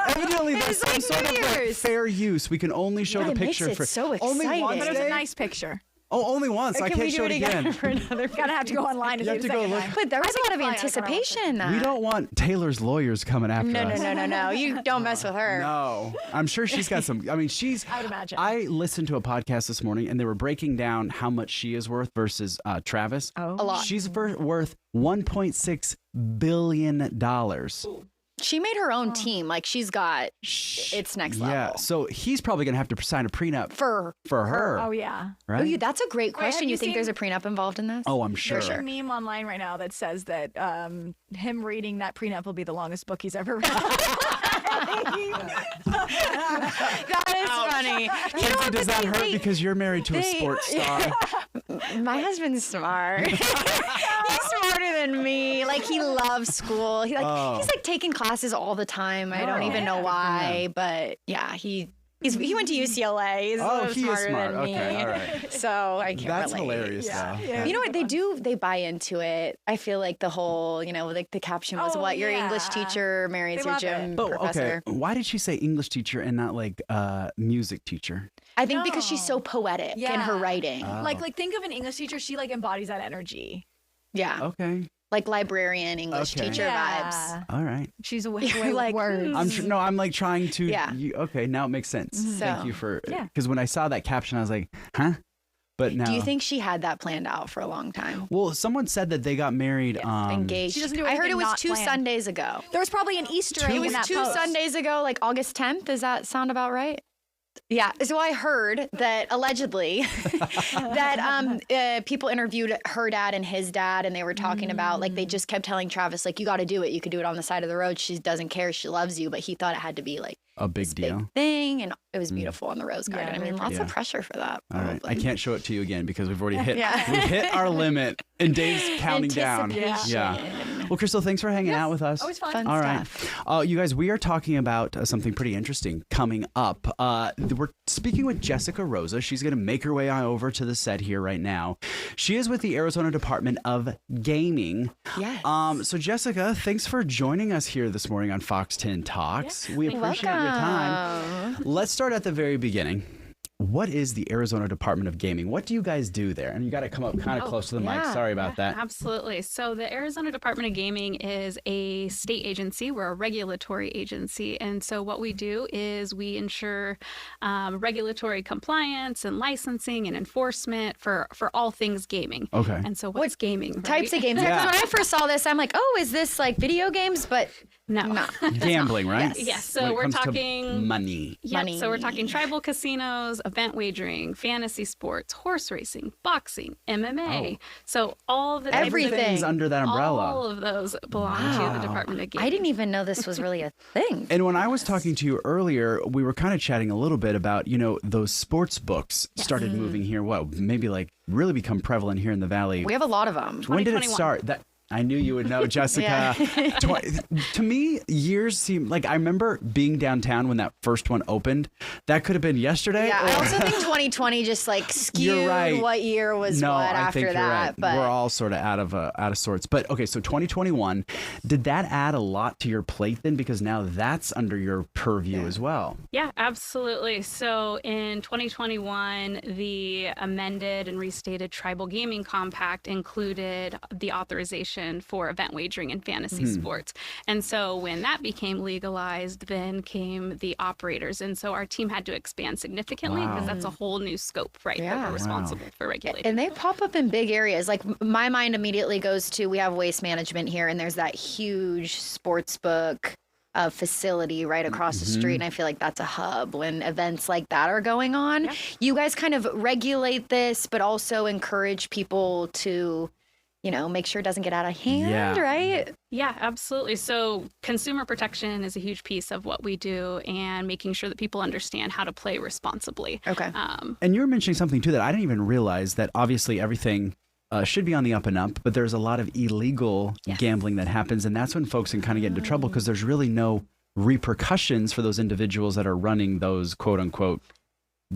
Evidently, there's some like sort New of like Year's. fair use. We can only show Yeah, the it makes picture it for so only one exciting. But it was a day. nice picture. Oh, only once. I can't show it again. For another Gonna have to go online and You see have the to go second look. time. But there was a lot of fine. anticipation in that. We don't want Taylor's lawyers coming after us. No. You don't mess with her. No, I'm sure she's got some. I mean, I would imagine. I listened to a podcast this morning, and they were breaking down how much she is worth versus Travis. Oh. A lot. She's worth $1.6 billion. She made her own team. Like she's got it's next level. Yeah, so he's probably gonna have to sign a prenup For her. Oh yeah. Right? Oh, that's a great question. have You you think seen- there's a prenup involved in this? Oh, I'm sure. There's a meme online right now that says that him reading that prenup will be the longest book he's ever read. That is funny. Kenzie, does that hurt because you're married to a sports star? My husband's smart. He's smarter than me. Like he loves school. He's like taking classes all the time. I don't even know why, but yeah, he went to UCLA. He's a little he is smarter smart. than me. Okay, all right. So I can't That's relate. hilarious, though. You know what they do? They buy into it. I feel like the whole, like the caption was, "What your English teacher marries your gym professor." Okay. Why did she say English teacher and not like music teacher? I think because she's so poetic in her writing. Like think of an English teacher. She like embodies that energy. Yeah. Okay. Like librarian English teacher vibes. All right. She's a way like words. I'm like trying to. Yeah. Okay, now it makes sense. Thank So, you for. yeah. Because when I saw that caption, I was like, huh? But now. Do you think she had that planned out for a long time? Well, someone said that they got married. Engaged. She doesn't do I heard anything it was not 2 planned. Sundays ago. There was probably an Easter egg It in was that 2 post. Sundays ago, like August 10th. Does that sound about right? Yeah. So I heard that allegedly that people interviewed her dad and his dad, and they were talking about like they just kept telling Travis like you got to do it. You could do it on the side of the road. She doesn't care. She loves you, but he thought it had to be like a big deal. big thing, and it was beautiful in the Rose Garden. I mean, lots Yeah. of pressure for that. All right. I can't show it to you again because we've already hit Yeah. we've hit our limit and Dave's counting down. Anticipation. Yeah. Well, Krystal, thanks for hanging out with us. Always fun. Fun All right. stuff. You guys, we are talking about something pretty interesting coming up. We're speaking with Jessica Roza. She's going to make her way on over to the set here right now. She is with the Arizona Department of Gaming. Yes. So, Jessica, thanks for joining us here this morning on Fox 10 Talks. We appreciate your time. Let's start at the very beginning. What is the Arizona Department of Gaming? What do you guys do there? And you got to come up kind of close to the mic. Sorry about that. Absolutely. So the Arizona Department of Gaming is a state agency. We're a regulatory agency. And so what we do is we ensure regulatory compliance and licensing and enforcement for all things gaming. Okay. And so what's gaming? Right? Types of games. Because when I first saw this, I'm like, oh, is this like video games? But no. Gambling, right? Yes. So When it we're comes to talking money. Yep. So we're talking tribal casinos, event wagering, fantasy sports, horse racing, boxing, MMA. So all the Everything's under that umbrella. All of those belong to the Department of Gaming. I didn't even know this was really a thing. And when I was talking to you earlier, we were kind of chatting a little bit about, those sports books started moving here. Maybe like really become prevalent here in the Valley. We have a lot of them. When did it start? I knew you would know, Jessica. To me, years seem like I remember being downtown when that first one opened. That could have been yesterday. Yeah, I also think 2020 just like skewed what year was what after think that. You're right. But we're all sort of out of sorts. But okay, so 2021, did that add a lot to your plate then? Because now that's under your purview as well. Yeah, absolutely. So in 2021, the amended and restated Tribal Gaming Compact included the authorization for event wagering and fantasy sports. And so when that became legalized, then came the operators. And so our team had to expand significantly because that's a whole new scope, right? That we're responsible for regulating. And they pop up in big areas. Like my mind immediately goes to, we have waste management here, and there's that huge sports book facility right across the street. And I feel like that's a hub when events like that are going on. You guys kind of regulate this, but also encourage people to make sure it doesn't get out of hand, right? Yeah, absolutely. So consumer protection is a huge piece of what we do, and making sure that people understand how to play responsibly. Okay. And you were mentioning something too that I didn't even realize, that obviously everything should be on the up and up, but there's a lot of illegal gambling that happens. And that's when folks can kind of get into trouble because there's really no repercussions for those individuals that are running those quote unquote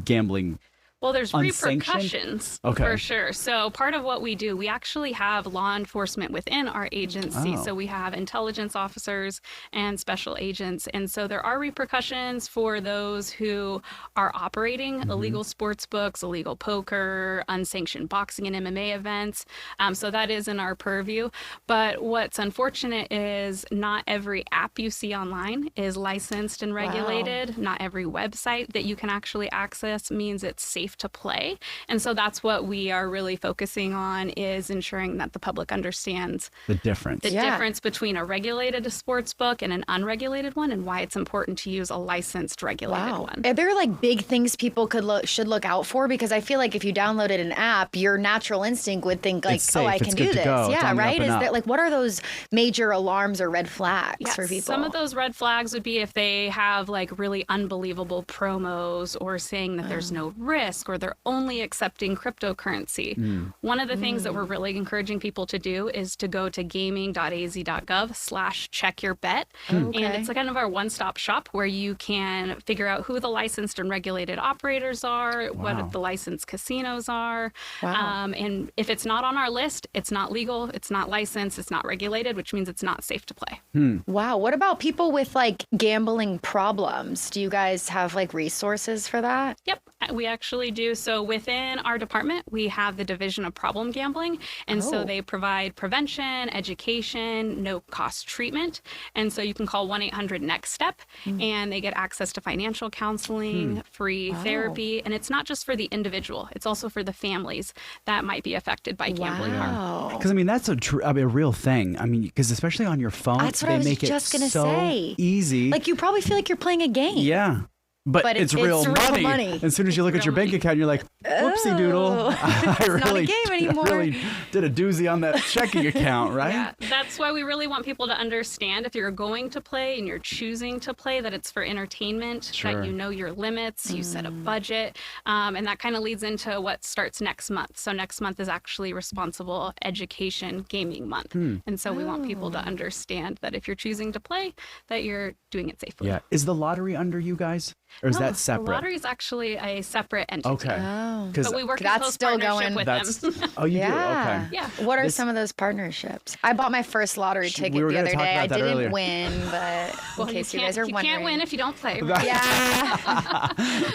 gambling Well, there's unsanctioned? repercussions Okay. for sure. So part of what we do, we actually have law enforcement within our agency. Oh. So we have intelligence officers and special agents. And so there are repercussions for those who are operating illegal sports books, illegal poker, unsanctioned boxing and MMA events. So that is in our purview. But what's unfortunate is not every app you see online is licensed and regulated. Not every website that you can actually access means it's safe to play. And so that's what we are really focusing on, is ensuring that the public understands The difference. the difference between a regulated sports book and an unregulated one, and why it's important to use a licensed regulated one. Are there like big things people should look out for? Because I feel like if you downloaded an app, your natural instinct would think like, It's safe. oh, I It's can good do to this. go. It's Yeah, on the right? up and Is up. there like, what are those major alarms or red flags for people? Some of those red flags would be if they have like really unbelievable promos, or saying that there's no risk, or they're only accepting cryptocurrency. One of the things that we're really encouraging people to do is to go to gaming.az.gov/check-your-bet. And it's like kind of our one-stop shop where you can figure out who the licensed and regulated operators are, what the licensed casinos are. And if it's not on our list, it's not legal, it's not licensed, it's not regulated, which means it's not safe to play. Wow. What about people with like gambling problems? Do you guys have like resources for that? Yep, we actually do. So within our department, we have the Division of Problem Gambling. And so they provide prevention, education, no-cost treatment. And so you can call 1-800-NEXT-STEP, and they get access to financial counseling, free therapy. And it's not just for the individual, it's also for the families that might be affected by gambling harm. Because I mean, that's a real thing. I mean, because especially on your phone, That's what they I was make just it gonna so say. easy. Like you probably feel like you're playing a game. Yeah. But it's real money. As soon as you look at your bank account, you're like, whoopsie doodle. I not a game anymore. really did a doozy on that checking account, right? Yeah, that's why we really want people to understand, if you're going to play and you're choosing to play, that it's for entertainment, that you know your limits, you set a budget, and that kind of leads into what starts next month. So next month is actually Responsible Education Gaming Month. And so we want people to understand that if you're choosing to play, that you're doing it safely. Yeah. Is the lottery under you guys? Or is that separate? The lottery is actually a separate entity. Okay. But we work in That's close still partnership going. with them. Oh, you Yeah. do? Okay. Yeah. What are some of those partnerships? I bought my first lottery ticket we were the gonna other talk day. about I that didn't earlier. win, but in case you guys are wondering. You can't win if you don't play. Yeah.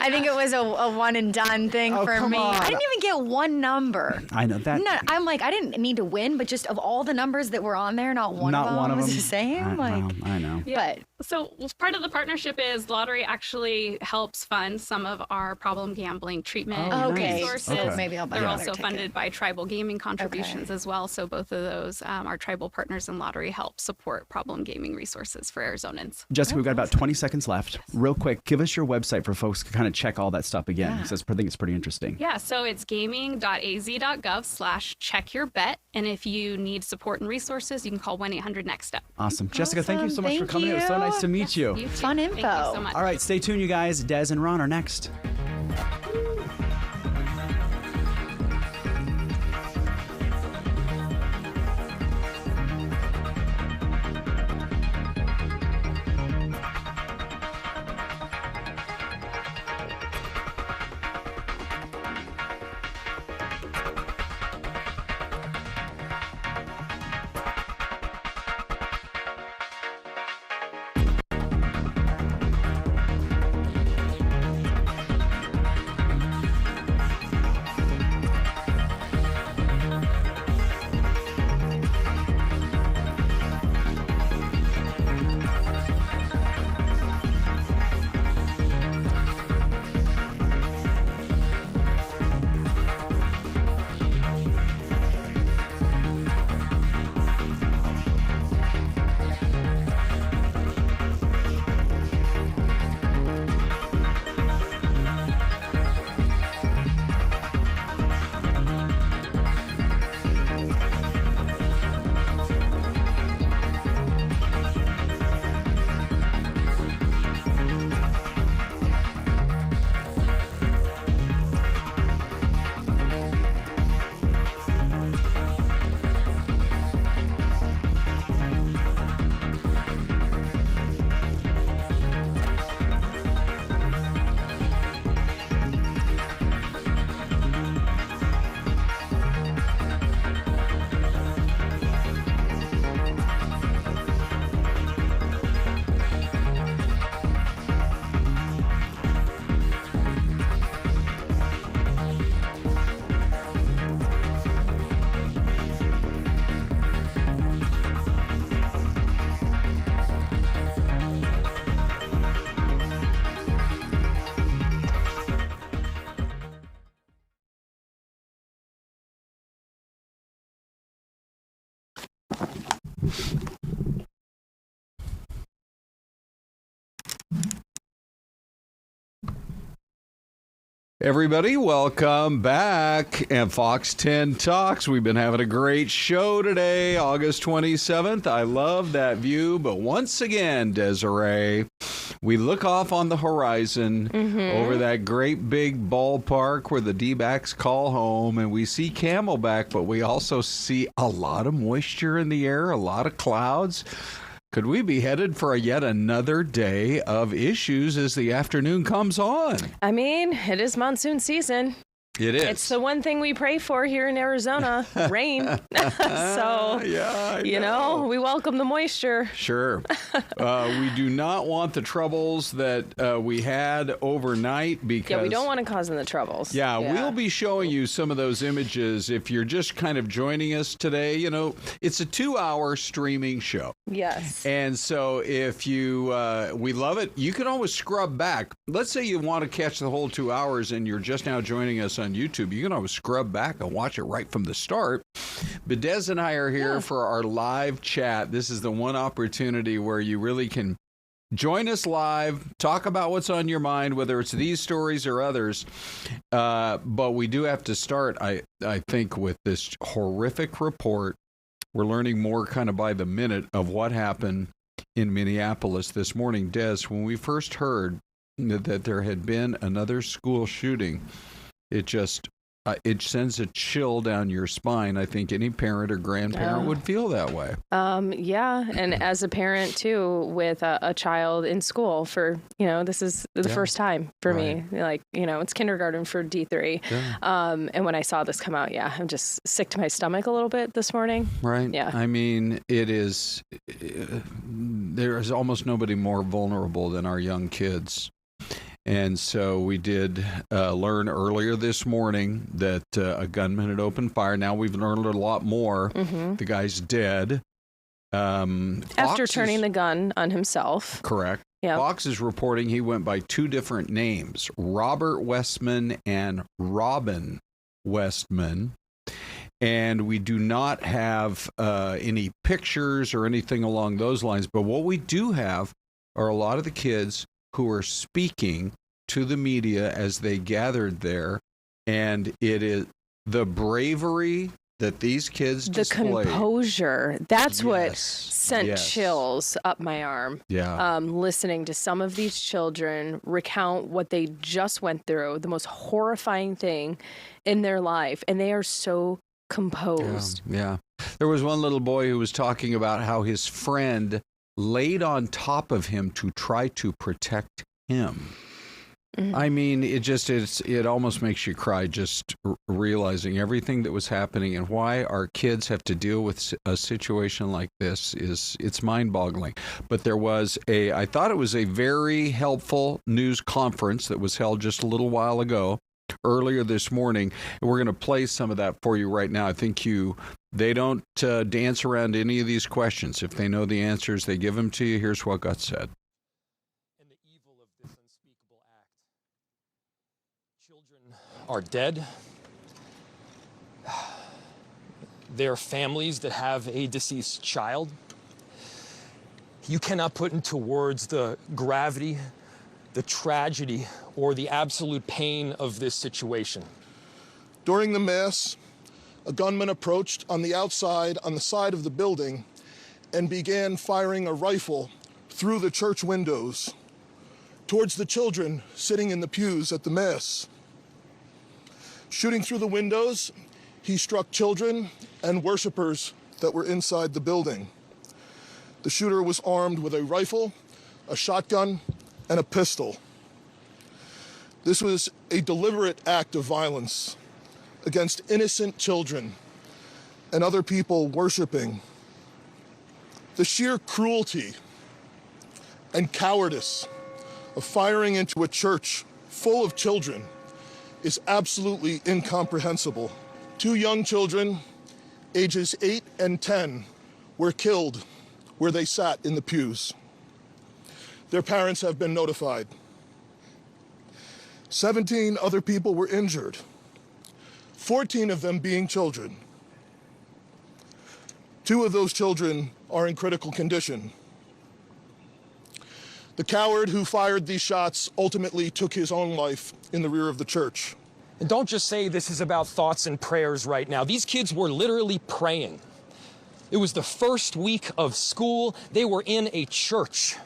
I think it was a one and done thing for come me. on. I didn't even get one number. I know that. No, I'm like, I didn't need to win, but just of all the numbers that were on there, not one of them was the same. I know. Yeah. So part of the partnership is lottery actually helps fund some of our problem gambling treatment resources. Okay. Maybe I'll buy They're another also ticket. funded by tribal gaming contributions as well. So both of those, our tribal partners in lottery help support problem gaming resources for Arizonans. Jessica, we've got about 20 seconds left. Real quick, give us your website for folks to kind of check all that stuff again, because I think it's pretty interesting. Yeah, so it's gaming.az.gov/check-your-bet. And if you need support and resources, you can call 1-800-NEXT-STEP. Awesome. Jessica, thank you so much for Thank coming in. It was so nice to meet you. You too. Fun info. Thank you so much. All right, stay tuned, you guys. Des and Ron are next. Everybody, welcome back. And Fox 10 Talks. We've been having a great show today, August 27th. I love that view. But once again, Desiree, we look off on the horizon over that great big ballpark where the D-backs call home, and we see Camelback, but we also see a lot of moisture in the air, a lot of clouds. Could we be headed for yet another day of issues as the afternoon comes on? I mean, it is monsoon season. It is. It's the one thing we pray for here in Arizona, rain. So, yeah, you know, we welcome the moisture. Sure. We do not want the troubles that we had overnight because... Yeah, we don't want to cause them the troubles. Yeah, we'll be showing you some of those images if you're just kind of joining us today. You know, it's a 2-hour streaming show. Yes. And so if you, we love it, you can always scrub back. Let's say you want to catch the whole 2 hours and you're just now joining us on YouTube. You can always scrub back and watch it right from the start. But Des and I are here for our live chat. This is the one opportunity where you really can join us live, talk about what's on your mind, whether it's these stories or others. But we do have to start, I think, with this horrific report. We're learning more kind of by the minute of what happened in Minneapolis this morning. Des, when we first heard that there had been another school shooting, it just it sends a chill down your spine. I think any parent or grandparent would feel that way. Yeah, and as a parent too, with a child in school for, you know, this is the first time for me. Like, you know, it's kindergarten for D3. Yeah. And when I saw this come out, I'm just sick to my stomach a little bit this morning. Right. Yeah. I mean, it is. There is almost nobody more vulnerable than our young kids. And so we did learn earlier this morning that a gunman had opened fire. Now we've learned a lot more. The guy's dead. After turning the gun on himself. Correct. Yep. Fox is reporting he went by 2 different names, Robert Westman and Robin Westman. And we do not have any pictures or anything along those lines. But what we do have are a lot of the kids who are speaking to the media as they gathered there, and it is the bravery that these kids displayed. The composure. That's what sent chills up my arm. Yeah. Listening to some of these children recount what they just went through, the most horrifying thing in their life, and they are so composed. Yeah. There was one little boy who was talking about how his friend laid on top of him to try to protect him. I mean, it almost makes you cry just realizing everything that was happening and why our kids have to deal with a situation like this it's mind-boggling. But there was I thought it was a very helpful news conference that was held just a little while ago, earlier this morning, and we're going to play some of that for you right now. I think they don't dance around any of these questions. If they know the answers, they give them to you. Here's what got said. And the evil of this unspeakable act. Children are dead. There are families that have a deceased child. You cannot put into words the gravity, the tragedy, or the absolute pain of this situation. During the mass, a gunman approached on the outside, on the side of the building, and began firing a rifle through the church windows towards the children sitting in the pews at the mass. Shooting through the windows, he struck children and worshipers that were inside the building. The shooter was armed with a rifle, a shotgun, and a pistol. This was a deliberate act of violence against innocent children and other people worshiping. The sheer cruelty and cowardice of firing into a church full of children is absolutely incomprehensible. 2 young children, ages 8 and 10, were killed where they sat in the pews. Their parents have been notified. 17 other people were injured, 14 of them being children. 2 of those children are in critical condition. The coward who fired these shots ultimately took his own life in the rear of the church. And don't just say this is about thoughts and prayers right now. These kids were literally praying. It was the first week of school. They were in a church.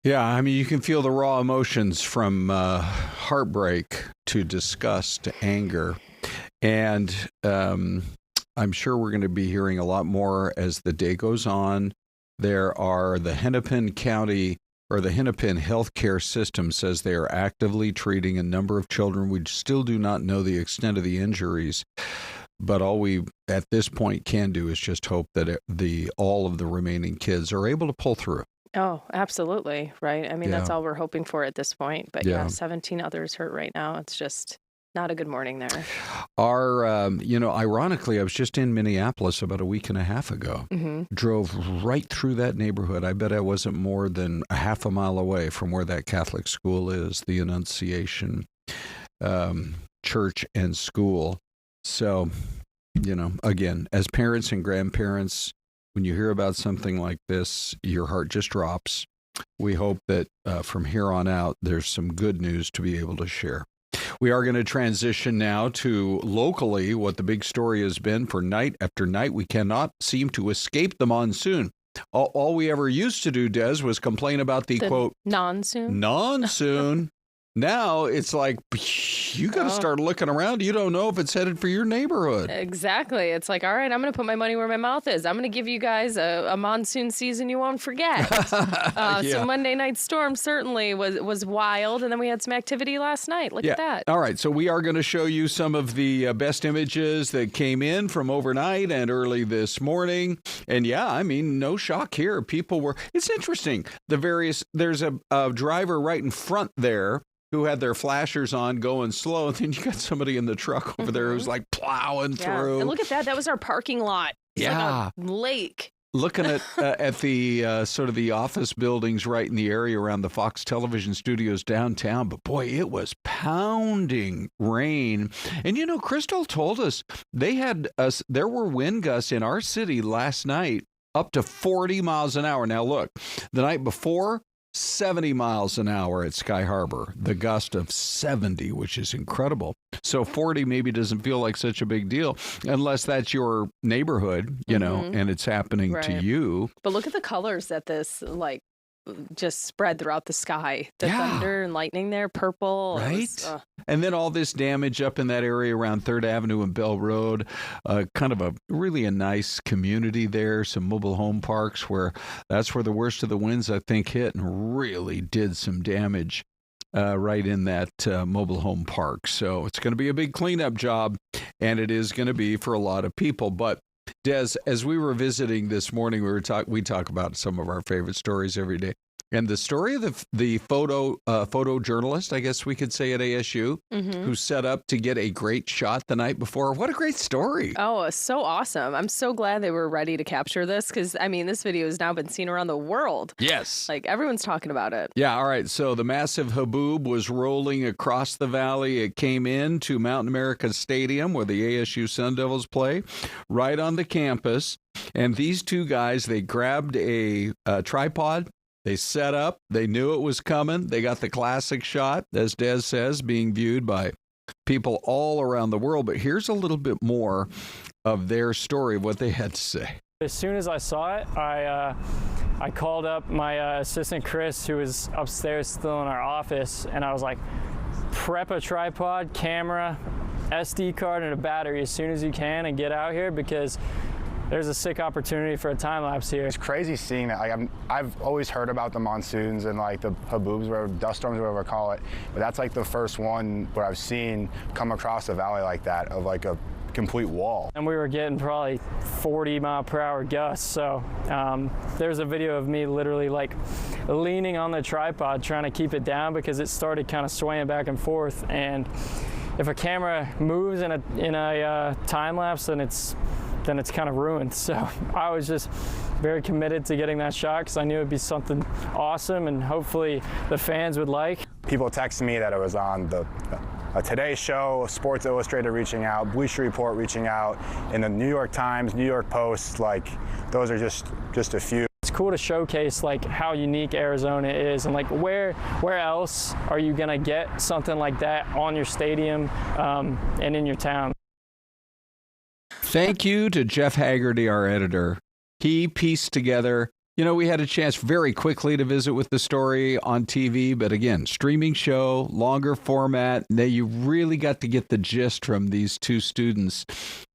Yeah, I mean, you can feel the raw emotions from heartbreak to disgust to anger. And I'm sure we're going to be hearing a lot more as the day goes on. There are the Hennepin County or the Hennepin healthcare system says they are actively treating a number of children. We still do not know the extent of the injuries. But all we at this point can do is just hope that all of the remaining kids are able to pull through. Oh, absolutely. Right. I mean, that's all we're hoping for at this point. But yeah, 17 others hurt right now. It's just not a good morning there. Ironically, I was just in Minneapolis about a week and a half ago. Drove right through that neighborhood. I bet I wasn't more than a half a mile away from where that Catholic school is, the Annunciation Church and School. So, again, as parents and grandparents, when you hear about something like this, your heart just drops. We hope that from here on out, there's some good news to be able to share. We are going to transition now to locally what the big story has been for night after night. We cannot seem to escape the monsoon. All we ever used to do, Des, was complain about the quote, non-soon. Now it's like, you got to start looking around. You don't know if it's headed for your neighborhood. Exactly. It's like, all right, I'm going to put my money where my mouth is. I'm going to give you guys a monsoon season you won't forget. So Monday night storm certainly was wild. And then we had some activity last night. Look at that. All right. So we are going to show you some of the best images that came in from overnight and early this morning. And no shock here. It's interesting. There's a driver right in front there who had their flashers on going slow, and then you got somebody in the truck over there who's like plowing through. And look at that. That was our parking lot. It's like a lake. Looking at the sort of the office buildings right in the area around the Fox Television Studios downtown, but boy, it was pounding rain. And Krystal told us there were wind gusts in our city last night up to 40 miles an hour. Now look, the night before, 70 miles an hour at Sky Harbor, the gust of 70, which is incredible. So 40 maybe doesn't feel like such a big deal unless that's your neighborhood, and it's happening to you. But look at the colors that this just spread throughout the sky. The thunder and lightning there, purple. Right. And then all this damage up in that area around 3rd Avenue and Bell Road, kind of a nice community there, some mobile home parks that's where the worst of the winds, I think, hit and really did some damage right in that mobile home park. So it's going to be a big cleanup job, and it is going to be for a lot of people. But Des, as we were visiting this morning, we talk about some of our favorite stories every day. And the story of the photojournalist, I guess we could say at ASU, who set up to get a great shot the night before. What a great story. Oh, so awesome. I'm so glad they were ready to capture this because, this video has now been seen around the world. Yes. Everyone's talking about it. Yeah, all right. So the massive haboob was rolling across the valley. It came into Mountain America Stadium where the ASU Sun Devils play, right on the campus. And these two guys, they grabbed a tripod. They set up. They knew it was coming. They got the classic shot, as Des says, being viewed by people all around the world. But here's a little bit more of their story, of what they had to say. As soon as I saw it, I called up my assistant, Chris, who was upstairs still in our office, and I was like, prep a tripod, camera, SD card, and a battery as soon as you can and get out here because there's a sick opportunity for a time lapse here. It's crazy seeing that. I've always heard about the monsoons and the haboobs, whatever, dust storms, whatever we call it. But that's the first one where I've seen come across a valley like that of a complete wall. And we were getting probably 40 mile per hour gusts. So there's a video of me literally leaning on the tripod trying to keep it down because it started kind of swaying back and forth. And if a camera moves in a time lapse, then it's kind of ruined. So I was just very committed to getting that shot because I knew it'd be something awesome and hopefully the fans would like. People texted me that it was on the Today's Show, Sports Illustrated reaching out, Bleacher Report reaching out, and the New York Times, New York Post, like those are just a few. It's cool to showcase like how unique Arizona is, and like where else are you gonna get something like that on your stadium and in your town. Thank you to Jeff Haggerty, our editor. He pieced together, we had a chance very quickly to visit with the story on TV, but again, streaming show, longer format. Now you really got to get the gist from these two students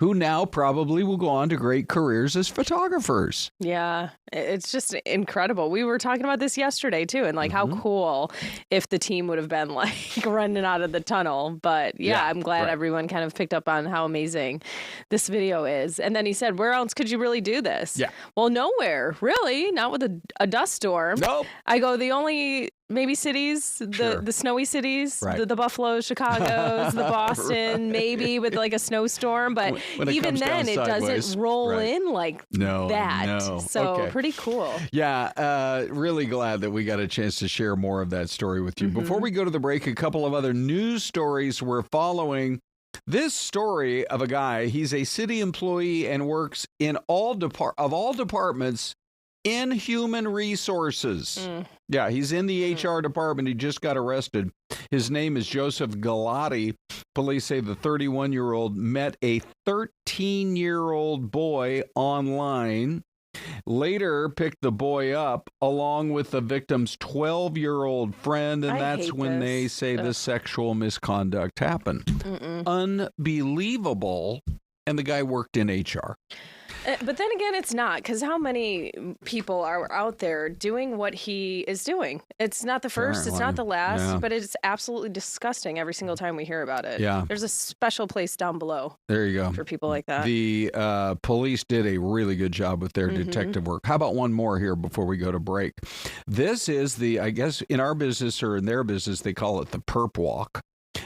who now probably will go on to great careers as photographers. Yeah, it's just incredible. We were talking about this yesterday too, and like how cool if the team would have been like running out of the tunnel. But yeah, I'm glad everyone kind of picked up on how amazing this video is. And then he said, where else could you really do this? Yeah. Well, nowhere, really. Not with a dust storm. Nope. I go, the only maybe cities, the snowy cities, the Buffaloes, Chicago's, the Boston, maybe with like a snowstorm. But even then, it doesn't roll in like that. So pretty cool. Yeah, really glad that we got a chance to share more of that story with you. Before we go to the break, a couple of other news stories we're following. This story of a guy, he's a city employee and works in all departments in human resources. Yeah, he's in the HR department. He just got arrested. His name is Joseph Galati. Police say the 31-year-old met a 13-year-old boy online, later picked the boy up along with the victim's 12-year-old friend, and that's when they say the sexual misconduct happened. Unbelievable. And the guy worked in HR. But then again, it's not, because how many people are out there doing what he is doing? It's not the first, it's not the last, but it's absolutely disgusting every single time we hear about it. Yeah. There's a special place down below. There you go. For people like that. The police did a really good job with their detective work. How about one more here before we go to break? This is I guess in our business or in their business, they call it the perp walk.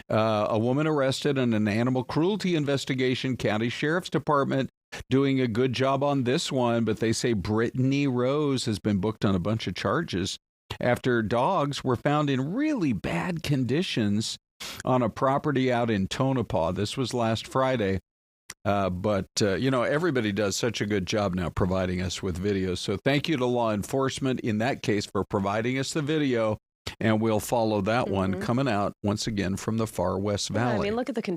A woman arrested in an animal cruelty investigation. County Sheriff's Department doing a good job on this one, but they say Brittany Rose has been booked on a bunch of charges after dogs were found in really bad conditions on a property out in Tonopah. This was last Friday. But everybody does such a good job now providing us with videos. So thank you to law enforcement in that case for providing us the video. And we'll follow that one coming out once again from the far West Valley. I mean, look at the